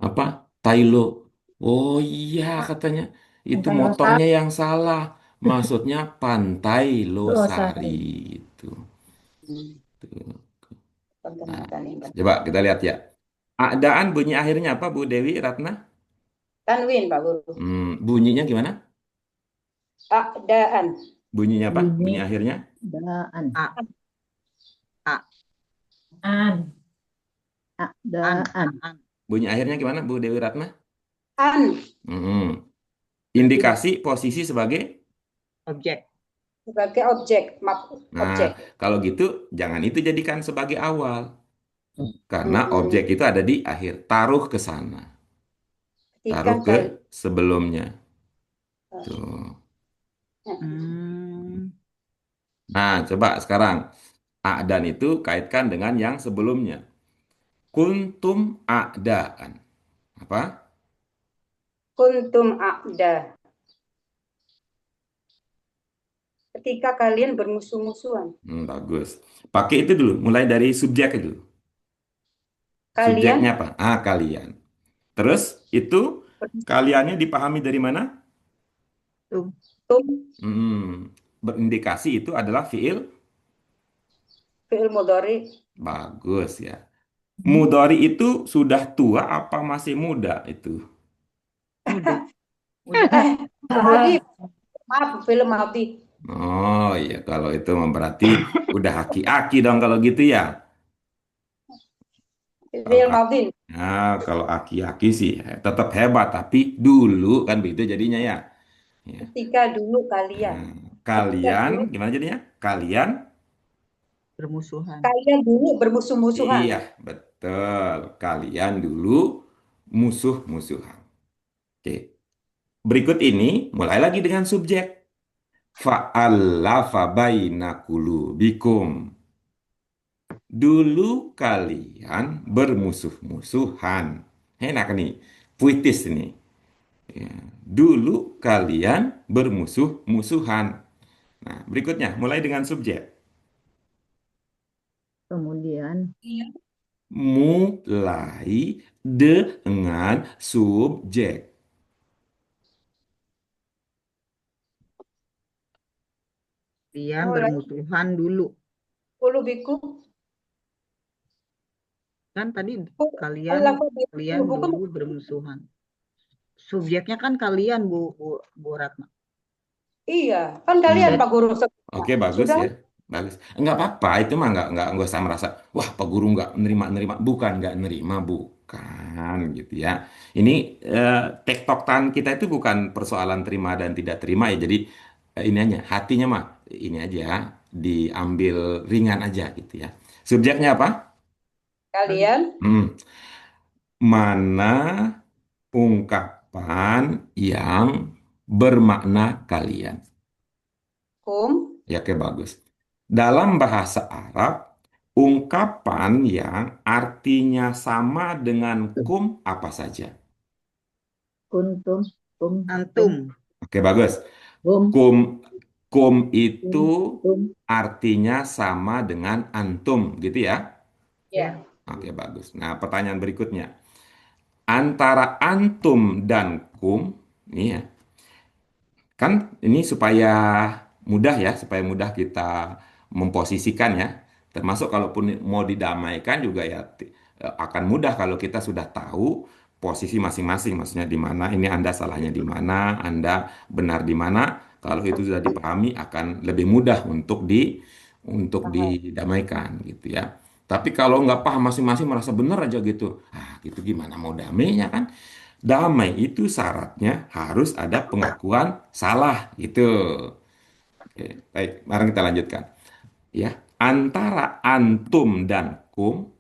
Apa? Tailo. Oh iya katanya. Itu motornya yang salah. Maksudnya Pantai Losari itu. Nah, coba kita lihat ya. Adaan bunyi akhirnya apa Bu Dewi Ratna? Tanwin Pak Guru. Bunyinya gimana? Adaan. Bunyinya apa? Bunyi akhirnya? Adaan. Bunyi akhirnya gimana Bu Dewi Ratna? An. Indikasi posisi sebagai Objek. Sebagai objek. Objek. Kalau gitu jangan itu jadikan sebagai awal. Karena objek itu ada di akhir. Taruh ke sana. Taruh ke sebelumnya. Tuh. Nah, coba sekarang. A'dan itu kaitkan dengan yang sebelumnya. Kuntum a'daan. Apa? Kuntum a'da. Ketika kalian bermusuh-musuhan. Bagus. Pakai itu dulu. Mulai dari subjek itu. Kalian. Subjeknya apa? Kalian. Terus itu kaliannya dipahami dari mana? Berindikasi itu adalah fiil mudhari. Bagus ya. Mudhari itu sudah tua apa masih muda itu? Maaf, film Madi. Oh iya, kalau itu berarti udah aki-aki dong kalau gitu ya. Kalau Fi'il madin. kalau aki-aki sih tetap hebat, tapi dulu kan begitu jadinya ya. Ya. Ketika dulu kalian. Nah, Ketika kalian dulu gimana jadinya? Kalian, Bermusuhan. kalian dulu bermusuh-musuhan. iya betul. Kalian dulu musuh-musuhan. Oke. Berikut ini mulai lagi dengan subjek. Fa'allafa baina qulubikum. Dulu kalian bermusuh-musuhan. Enak nih, puitis ini. Ya. Dulu kalian bermusuh-musuhan. Nah, berikutnya mulai dengan subjek. Kemudian Mulai dengan subjek. Kalian Mulai bermusuhan dulu. qulubikum. Kan tadi kalian Allah kalian bukum. dulu bermusuhan. Subjeknya kan kalian, Bu Ratna. Iya, kan kalian Hmm. Pak Guru. Oke, bagus Sudah ya. Bagus. Enggak apa-apa, itu mah enggak usah merasa, wah Pak Guru enggak nerima-nerima. Bukan, enggak nerima, bukan gitu ya. Ini tektokan kita itu bukan persoalan terima dan tidak terima ya. Jadi ini aja, hatinya mah ini aja diambil ringan aja gitu ya. Subjeknya apa? kalian Hmm. Mana ungkapan yang bermakna kalian? kum Ya, oke bagus. Dalam bahasa Arab, ungkapan yang artinya sama dengan kum apa saja? kuntum, kum, Antum. Oke, bagus. kum, Kum, kum kum, itu kum. artinya sama dengan antum, gitu ya? ya. Oke, bagus. Nah, pertanyaan berikutnya. Antara antum dan kum, ini ya, kan ini supaya mudah ya, supaya mudah kita memposisikan ya. Termasuk kalaupun mau didamaikan juga ya akan mudah kalau kita sudah tahu posisi masing-masing. Maksudnya di mana ini Anda salahnya di mana, Anda benar di mana. Kalau itu sudah dipahami akan lebih mudah untuk didamaikan gitu ya. Tapi kalau nggak paham masing-masing merasa benar aja gitu, gitu gimana mau damainya kan? Damai itu syaratnya harus ada pengakuan salah gitu. Oke, baik, mari kita lanjutkan. Ya, antara antum dan kum,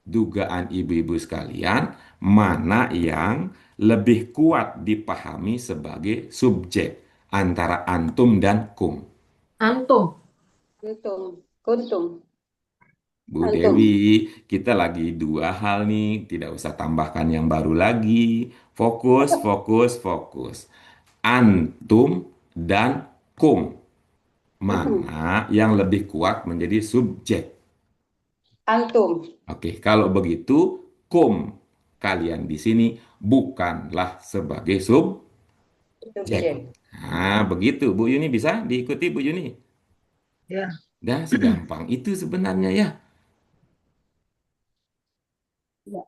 dugaan ibu-ibu sekalian, mana yang lebih kuat dipahami sebagai subjek antara antum dan kum? Antum. Kuntum. Bu Antum. Dewi, kita lagi dua hal nih, tidak usah tambahkan yang baru lagi. Fokus, fokus, fokus. Antum dan kum. Mana yang lebih kuat menjadi subjek? Antum. Oke, kalau begitu, kum kalian di sini bukanlah sebagai subjek. Subjek. Nah, begitu. Bu Yuni bisa diikuti, Bu Yuni? Ya. Dah, segampang itu sebenarnya ya. Ya.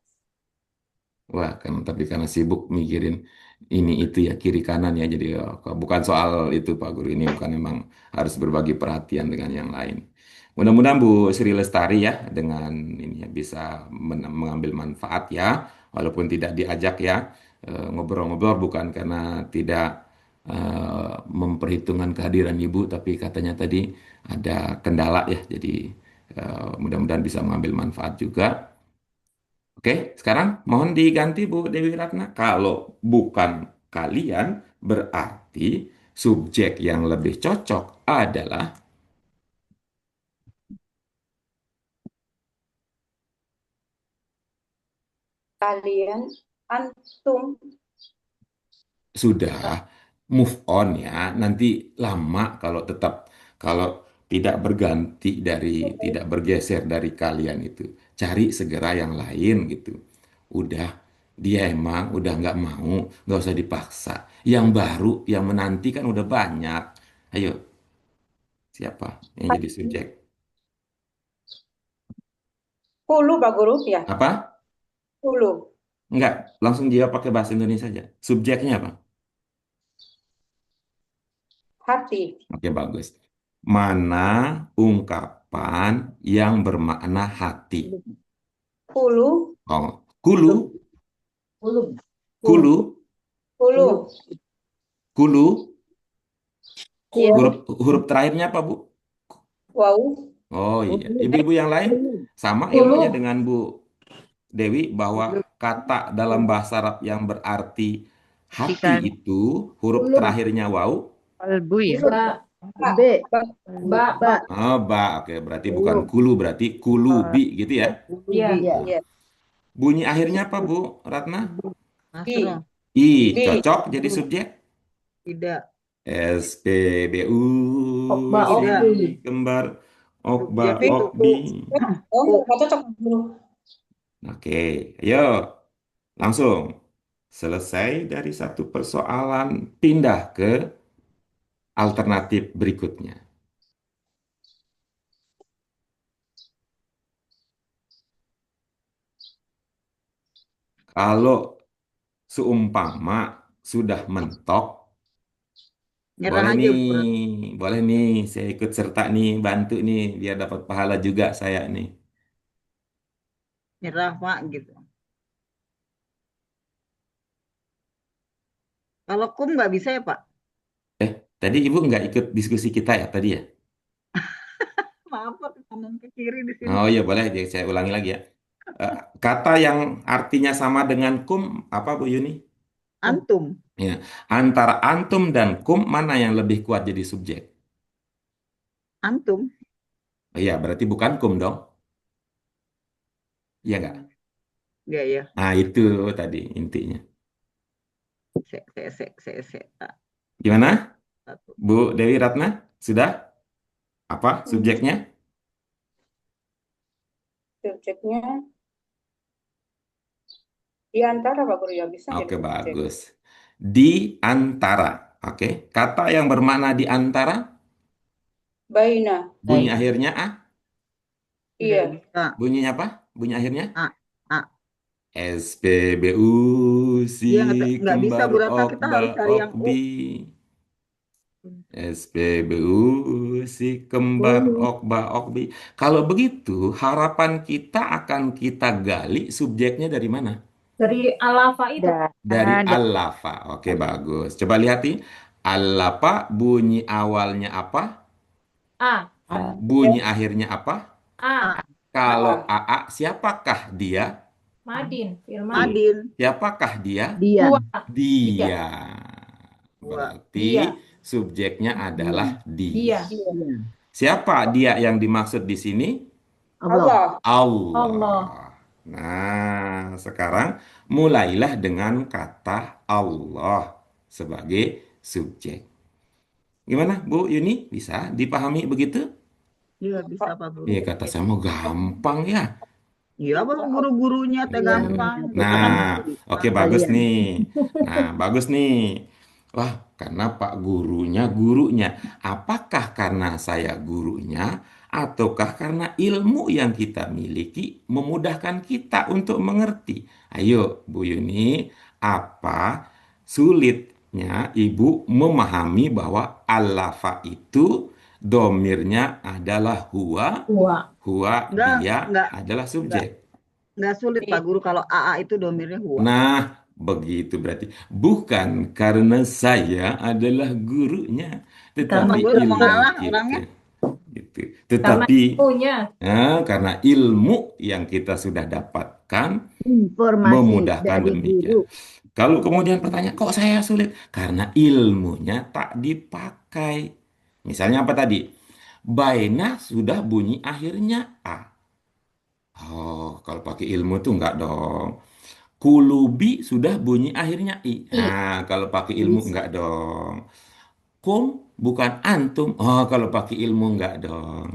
Wah, kan tapi karena sibuk mikirin ini itu ya kiri kanan ya, jadi bukan soal itu Pak Guru, ini bukan memang harus berbagi perhatian dengan yang lain. Mudah-mudahan Bu Sri Lestari ya dengan ini ya bisa mengambil manfaat ya, walaupun tidak diajak ya ngobrol-ngobrol bukan karena tidak memperhitungkan kehadiran Ibu, tapi katanya tadi ada kendala ya, jadi mudah-mudahan bisa mengambil manfaat juga. Oke, sekarang mohon diganti Bu Dewi Ratna. Kalau bukan kalian, berarti subjek yang lebih cocok adalah Kalian antum. sudah move on ya. Nanti lama kalau tidak berganti dari tidak bergeser dari kalian itu. Cari segera yang lain gitu. Udah dia emang udah nggak mau, nggak usah dipaksa. Yang baru, yang menanti kan udah banyak. Ayo, siapa yang jadi subjek? Hulu Pak Guru ya. Apa? Hulu. Enggak, langsung jawab pakai bahasa Indonesia saja. Subjeknya apa? Hati. Oke, bagus. Mana ungkapan yang bermakna hati? Hulu Oh, kulu, Kulum. kulu, Hulu. kulu. Iya. Huruf huruf terakhirnya apa, Bu? Wau. Oh iya. Ibu-ibu yang lain sama ilmunya Hulu. dengan Bu Dewi bahwa kata dalam bahasa Arab yang berarti hati Jika itu huruf Hulu. terakhirnya waw. kalbu ya. Ba. B. Ba. Ba. Oh, ba. Oke, berarti bukan Kulum. kulu, berarti kulubi gitu ya. Iya. Iya. Iya. Bunyi akhirnya apa, Bu Ratna? Nasro. I, Bi. cocok jadi subjek. Tidak. SPBU Okba. si Tidak. Okbi. kembar Okba Subjeknya Okbi. Oh, nggak cocok dulu. Oke, ayo langsung. Selesai dari satu persoalan, pindah ke alternatif berikutnya. Kalau seumpama sudah mentok, Nyerah boleh aja, nih, Bu Ratna. boleh nih, saya ikut serta nih, bantu nih, biar dapat pahala juga saya nih. Nyerah, Pak, gitu. Kalau kum nggak bisa ya, Pak? Tadi Ibu nggak ikut diskusi kita ya tadi ya? Maaf, Pak, ke kanan ke kiri di sini. Oh iya boleh, jadi saya ulangi lagi ya. Eh, Kata yang artinya sama dengan kum, apa Bu Yuni? Antum. Ya, antara antum dan kum, mana yang lebih kuat jadi subjek? Antum. Oh iya, berarti bukan kum dong. Iya nggak? Ya, ya. Nah, itu tadi intinya. Tak. Gimana, Satu. Bu Dewi Ratna? Sudah? Apa subjeknya? Subjeknya di antara Pak Guru ya bisa jadi Oke, subjek. bagus. Di antara. Oke, kata yang bermakna di antara, Baina. bunyi akhirnya A. Tidak Iya. bisa. Bunyinya apa? Bunyi akhirnya? A. A. SPBU si Dia nggak bisa, kembar Bu Ratna. Kita Okba harus cari yang U. Okbi. SPBU si kembar Okba Okbi. Kalau begitu, harapan kita akan kita gali subjeknya dari mana? Dari alafa itu. Dari Dan al-lafa. Oke, bagus. Coba lihat nih. Al-lafa bunyi awalnya apa? A. Bunyi akhirnya apa? A. Kalau A. AA, siapakah dia? Madin. Firman. Madin. Siapakah dia? Dia. Dua. Dia. Dua. Berarti Dia. subjeknya adalah dia. Dia. Dia. Siapa dia yang dimaksud di sini? Allah. Allah. Allah. Allah. Nah, sekarang mulailah dengan kata Allah sebagai subjek. Gimana, Bu Yuni? Bisa dipahami begitu? Iya, bisa, Pak Guru. Iya, kata saya mau gampang ya. Iya, Pak, guru-gurunya teh Iya. gampang. Kita kan Nah, bisa. oke bagus Kalian. nih. Nah, bagus nih. Wah, karena Pak gurunya. Apakah karena saya gurunya ataukah karena ilmu yang kita miliki memudahkan kita untuk mengerti? Ayo, Bu Yuni, apa sulitnya Ibu memahami bahwa alafa itu domirnya adalah huwa, Dua. huwa Enggak, dia enggak, adalah enggak, subjek. enggak sulit, Pak Guru, kalau AA itu domirnya huwa. Nah, begitu berarti. Bukan karena saya adalah gurunya, Karena tetapi Pak Guru mau ilmu ngalah kita. orangnya. Gitu. Karena Tetapi ilmunya. karena ilmu yang kita sudah dapatkan Informasi memudahkan dari demikian. guru. Kalau kemudian pertanyaan, kok saya sulit? Karena ilmunya tak dipakai. Misalnya apa tadi? Baina sudah bunyi akhirnya A. Oh, kalau pakai ilmu tuh enggak dong. Kulubi sudah bunyi akhirnya I. Nah, kalau pakai ilmu Bisa. enggak dong. Kum bukan antum. Oh, kalau pakai ilmu enggak dong.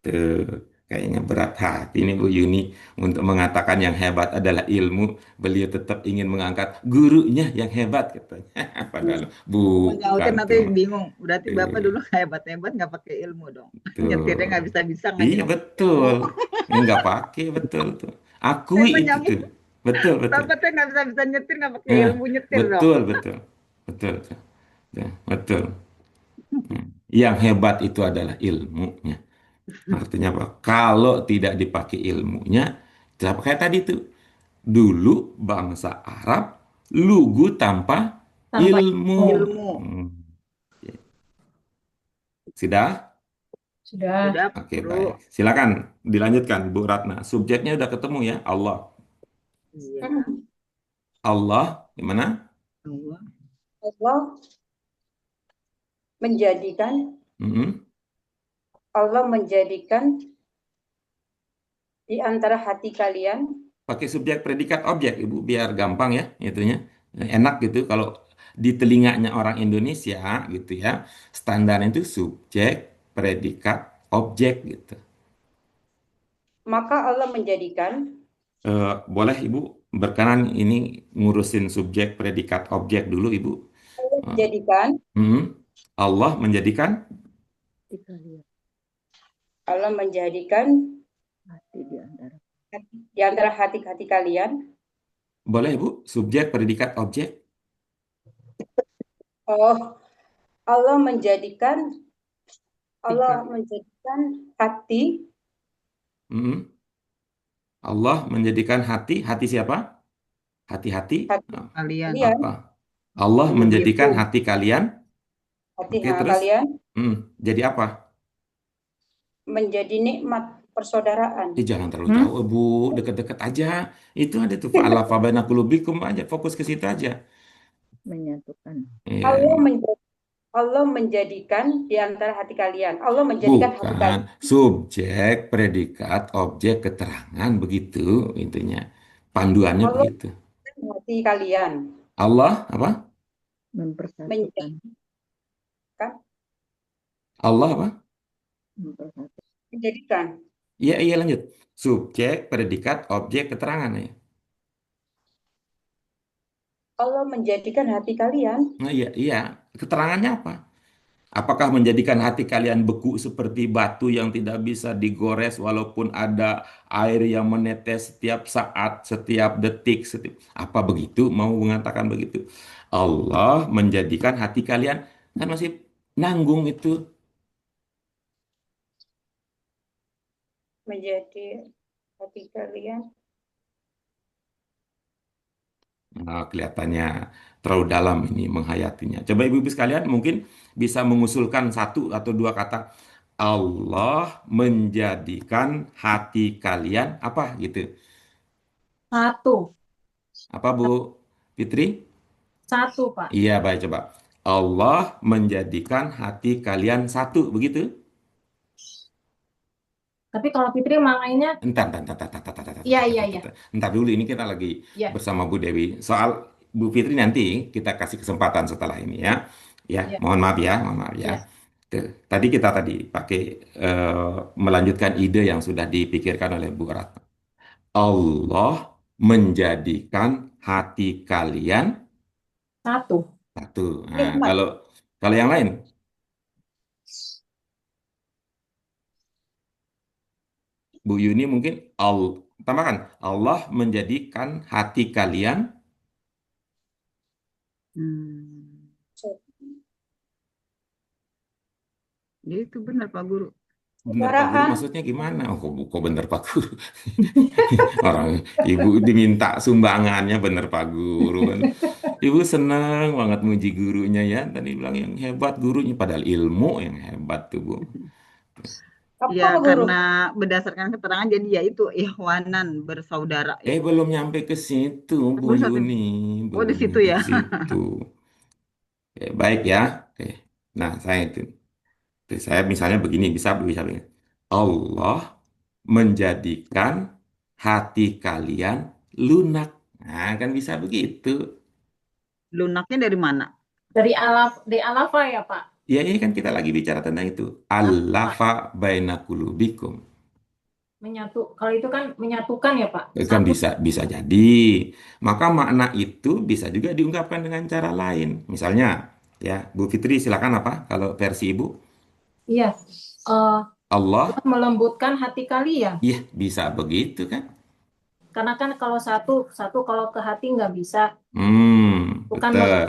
Tuh, kayaknya berat hati ini Bu Yuni untuk mengatakan yang hebat adalah ilmu. Beliau tetap ingin mengangkat gurunya yang hebat katanya. Padahal Mau bukan nyautin nanti tuh. bingung. Berarti Bapak Tuh, dulu hebat-hebat nggak pakai ilmu dong. Nyetirnya nggak tuh. bisa-bisa nggak Iya nyampe ilmu. betul. Enggak pakai betul tuh. Akui Emang itu nyampe. tuh. Betul, betul. Bapak teh nggak bisa-bisa nyetir nggak pakai Nah, ilmu nyetir dong. betul, betul. Betul, tuh. Ya, betul. Hmm. Yang hebat itu adalah ilmunya. Artinya apa? Kalau tidak dipakai ilmunya, Kayak tadi tuh, dulu bangsa Arab lugu tanpa Tanpa ilmu. Ilmu. Hmm. Sudah? sudah. Sudah, Oke, Guru. baik. Silakan dilanjutkan, Bu Ratna. Subjeknya udah ketemu ya, Allah. Iya. Allah, gimana? Allah. Allah menjadikan Mm-mm. Allah menjadikan di antara hati kalian. Pakai subjek predikat objek, Ibu, biar gampang ya, itunya. Enak gitu kalau di telinganya orang Indonesia gitu ya. Standarnya itu subjek, predikat, objek gitu. Maka Allah menjadikan Boleh Ibu berkenan ini ngurusin subjek, predikat, objek dulu Ibu. Allah Eh, menjadikan mm, Allah menjadikan, Hati kalian, Allah menjadikan hati di antara. di antara hati-hati kalian. boleh Ibu, subjek, predikat, objek. Oh, Allah menjadikan Tiga. hati Mm, Allah menjadikan hati, hati siapa? Hati-hati. hati Kalian. kalian, Apa? Allah menjadikan Begitu. hati kalian. hati Oke, terus? kalian Jadi apa? menjadi nikmat persaudaraan. Jangan terlalu Hmm? jauh, Bu. Dekat-dekat aja. Itu ada tuh fa'alafa baina qulubikum aja. Fokus ke situ aja. Menyatukan. Iya, Allah menjadikan Allah menjadikan di antara hati kalian. Allah menjadikan hati bukan kalian. subjek, predikat, objek, keterangan begitu intinya. Panduannya Allah begitu. menjadikan hati kalian. Allah apa? Mempersatukan. Allah apa? Mempersatukan. Menjadikan. Iya, iya lanjut. Subjek, predikat, objek, keterangan ya. Allah menjadikan hati kalian. Nah, iya, iya. Keterangannya apa? Apakah menjadikan hati kalian beku seperti batu yang tidak bisa digores walaupun ada air yang menetes setiap saat, setiap detik, setiap apa begitu? Mau mengatakan begitu? Allah menjadikan hati kalian kan masih nanggung itu. Menjadi hati kalian. Nah, kelihatannya terlalu dalam ini menghayatinya. Coba ibu-ibu sekalian mungkin bisa mengusulkan satu atau dua kata. Allah menjadikan hati kalian apa gitu. Satu. Apa Bu Fitri? Satu, Pak. Iya, baik coba. Allah menjadikan hati kalian satu, begitu? Tapi kalau Fitri maknanya, Entar. iya, iya, iya. Entar dulu, ini kita lagi Iya, bersama Bu Dewi. Soal Bu Fitri nanti kita kasih kesempatan setelah ini ya. Ya, iya, mohon maaf ya, mohon maaf ya. iya. Tuh, tadi kita pakai melanjutkan ide yang sudah dipikirkan oleh Bu Ratna. Allah menjadikan hati kalian Satu. satu. Nah, Nikmat. kalau kalau yang lain, Bu Yuni mungkin tambahkan Allah menjadikan hati kalian. Hmm. Gitu benar Pak Guru. Bener Pak Guru Saudaraan. maksudnya gimana? Oh, kok bener Pak Guru? Orang ibu diminta sumbangannya bener Pak Guru kan. Ibu senang banget muji gurunya ya. Tadi bilang yang hebat gurunya padahal ilmu yang hebat tuh Bu. Apa Ya Pak Guru? karena berdasarkan keterangan jadi ya itu ihwanan bersaudara ya. Belum nyampe ke situ Bu Baru satu. Yuni, Oh di belum situ nyampe ya. ke situ. Oke, baik ya. Oke. Nah, saya misalnya begini bisa begini. Allah menjadikan hati kalian lunak. Nah, kan bisa begitu. Lunaknya dari mana? Dari alafa ya, Pak. Ya, ini kan kita lagi bicara tentang itu. Allafa baina qulubikum. Kalau itu kan menyatukan ya, Pak. Kan Satu. bisa jadi. Maka makna itu bisa juga diungkapkan dengan cara lain. Misalnya, ya, Bu Fitri silakan apa kalau versi Ibu? Iya. Eh, Allah, melembutkan hati kalian. iya bisa begitu kan? Karena kan kalau satu kalau ke hati nggak bisa. Bukan Betul.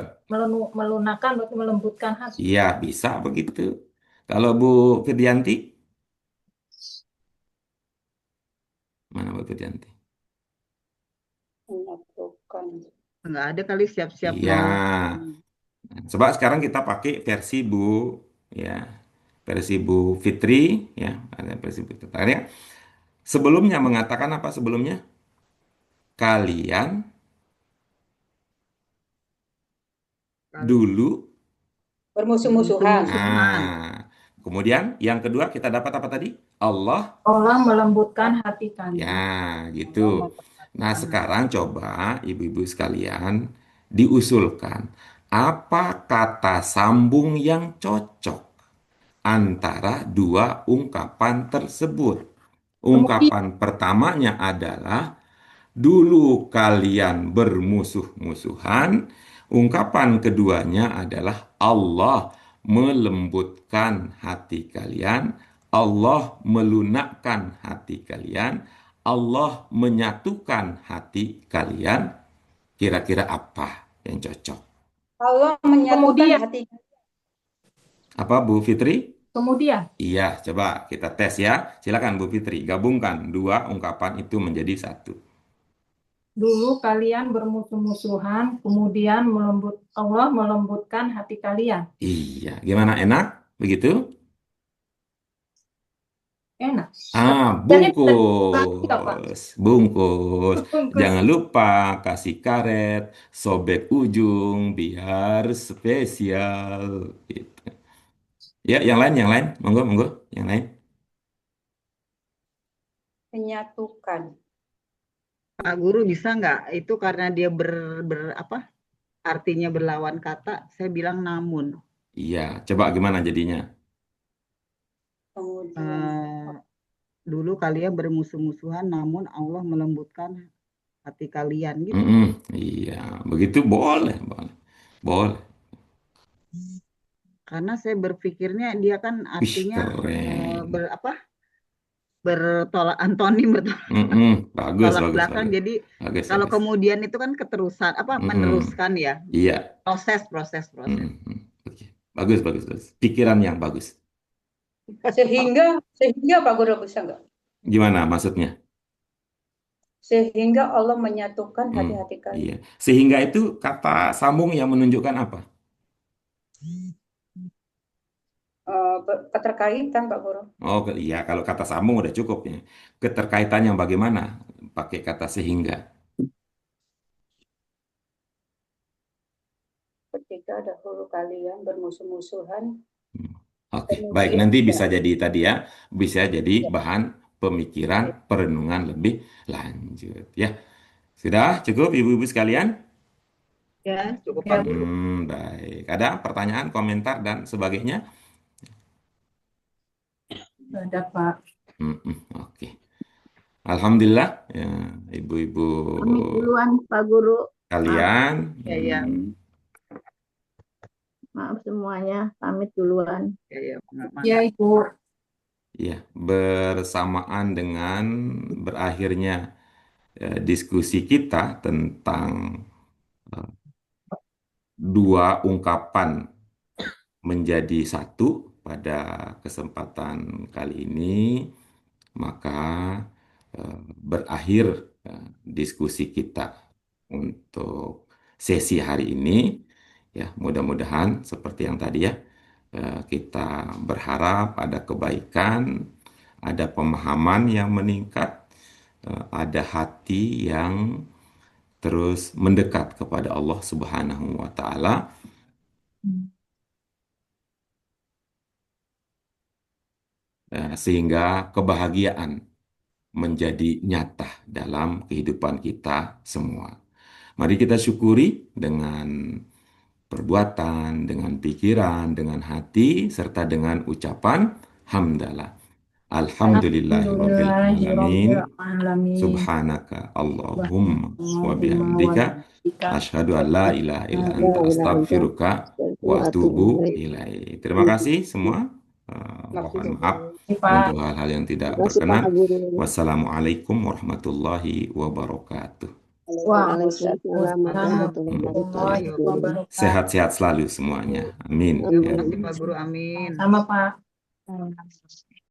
melunakkan, berarti melembutkan hati. Iya, bisa begitu. Kalau Bu Firdianti, mana Bu Firdianti? Menyatukan. Nggak ada kali siap-siap Iya. mau. Coba sekarang kita pakai versi Bu, ya, versi Bu Fitri, ya, ada versi Bu Fitri. Ya. Sebelumnya mengatakan apa sebelumnya? Kalian dulu. Bermusuh-musuhan. Musuh-musuhan. Kemudian yang kedua kita dapat apa tadi? Allah, Allah melembutkan hati ya, kalian. gitu. Allah Nah, memperhatikan sekarang coba ibu-ibu sekalian diusulkan apa kata sambung yang cocok antara dua ungkapan tersebut. Kemudian Ungkapan pertamanya adalah dulu kalian bermusuh-musuhan. Ungkapan keduanya adalah Allah melembutkan hati kalian, Allah melunakkan hati kalian, Allah menyatukan hati kalian. Kira-kira apa yang cocok? Allah menyatukan kemudian hati. Apa Bu Fitri? kemudian Iya, coba kita tes ya. Silakan Bu Fitri, gabungkan dua ungkapan itu menjadi satu. dulu kalian bermusuh-musuhan, kemudian Allah melembutkan hati kalian. Iya, gimana enak? Begitu? Enak. Jangan kita, Pak. Bungkus, bungkus. Bungkus. Jangan lupa kasih karet, sobek ujung biar spesial. Gitu. Ya, yang lain, monggo, monggo, yang lain. Menyatukan. Pak Guru bisa nggak? Itu karena dia apa? Artinya berlawan kata, saya bilang namun. Iya, coba gimana jadinya? Kemudian Dulu kalian bermusuh-musuhan, namun Allah melembutkan hati kalian gitu. Iya, begitu boleh, boleh, boleh. Karena saya berpikirnya dia kan Wih, artinya keren. bertolak antonim, Bagus, tolak bagus, belakang. bagus. Jadi Bagus, kalau bagus. kemudian itu kan keterusan, meneruskan ya, Iya. proses. Oke. Bagus, bagus, bagus. Pikiran yang bagus. sehingga Pak Guru bisa nggak? Gimana maksudnya? Sehingga Allah menyatukan Hmm, hati-hati kalian. iya. Sehingga itu kata sambung yang menunjukkan apa? Keterkaitan Pak Guru. Oh, iya. Kalau kata sambung udah cukup ya. Keterkaitan yang bagaimana? Pakai kata sehingga. Ketika dahulu kalian bermusuh-musuhan, Hmm, Oke, baik. Nanti bisa jadi tadi ya. Bisa jadi bahan pemikiran, perenungan lebih lanjut ya. Sudah cukup ibu-ibu sekalian? Ya, cukup Ya, Pak Guru. Baik. Ada pertanyaan, komentar, dan sebagainya? ada Pak. Oke. Alhamdulillah, ya, ibu-ibu Pamit duluan Pak Guru. kalian. Ya. Maaf semuanya, pamit duluan. Ya, Ya, Ibu. Ya, bersamaan dengan berakhirnya diskusi kita tentang dua ungkapan menjadi satu pada kesempatan kali ini, maka berakhir diskusi kita untuk sesi hari ini. Ya, mudah-mudahan seperti yang tadi ya, kita berharap ada kebaikan, ada pemahaman yang meningkat, ada hati yang terus mendekat kepada Allah Subhanahu wa Ta'ala. Sehingga kebahagiaan menjadi nyata dalam kehidupan kita semua. Mari kita syukuri dengan perbuatan, dengan pikiran, dengan hati, serta dengan ucapan hamdalah. Alhamdulillahirrabbilalamin. Subhanaka Allahumma wa bihamdika asyhadu an la ilaha illa anta astaghfiruka wa atubu ilaih. Terima kasih semua. Mohon maaf untuk hal-hal yang tidak berkenan. Wassalamualaikum warahmatullahi wabarakatuh. Waalaikumsalam warahmatullahi wabarakatuh. Sehat-sehat selalu semuanya. Amin. Terima kasih Pak Guru, amin. Sama Pak.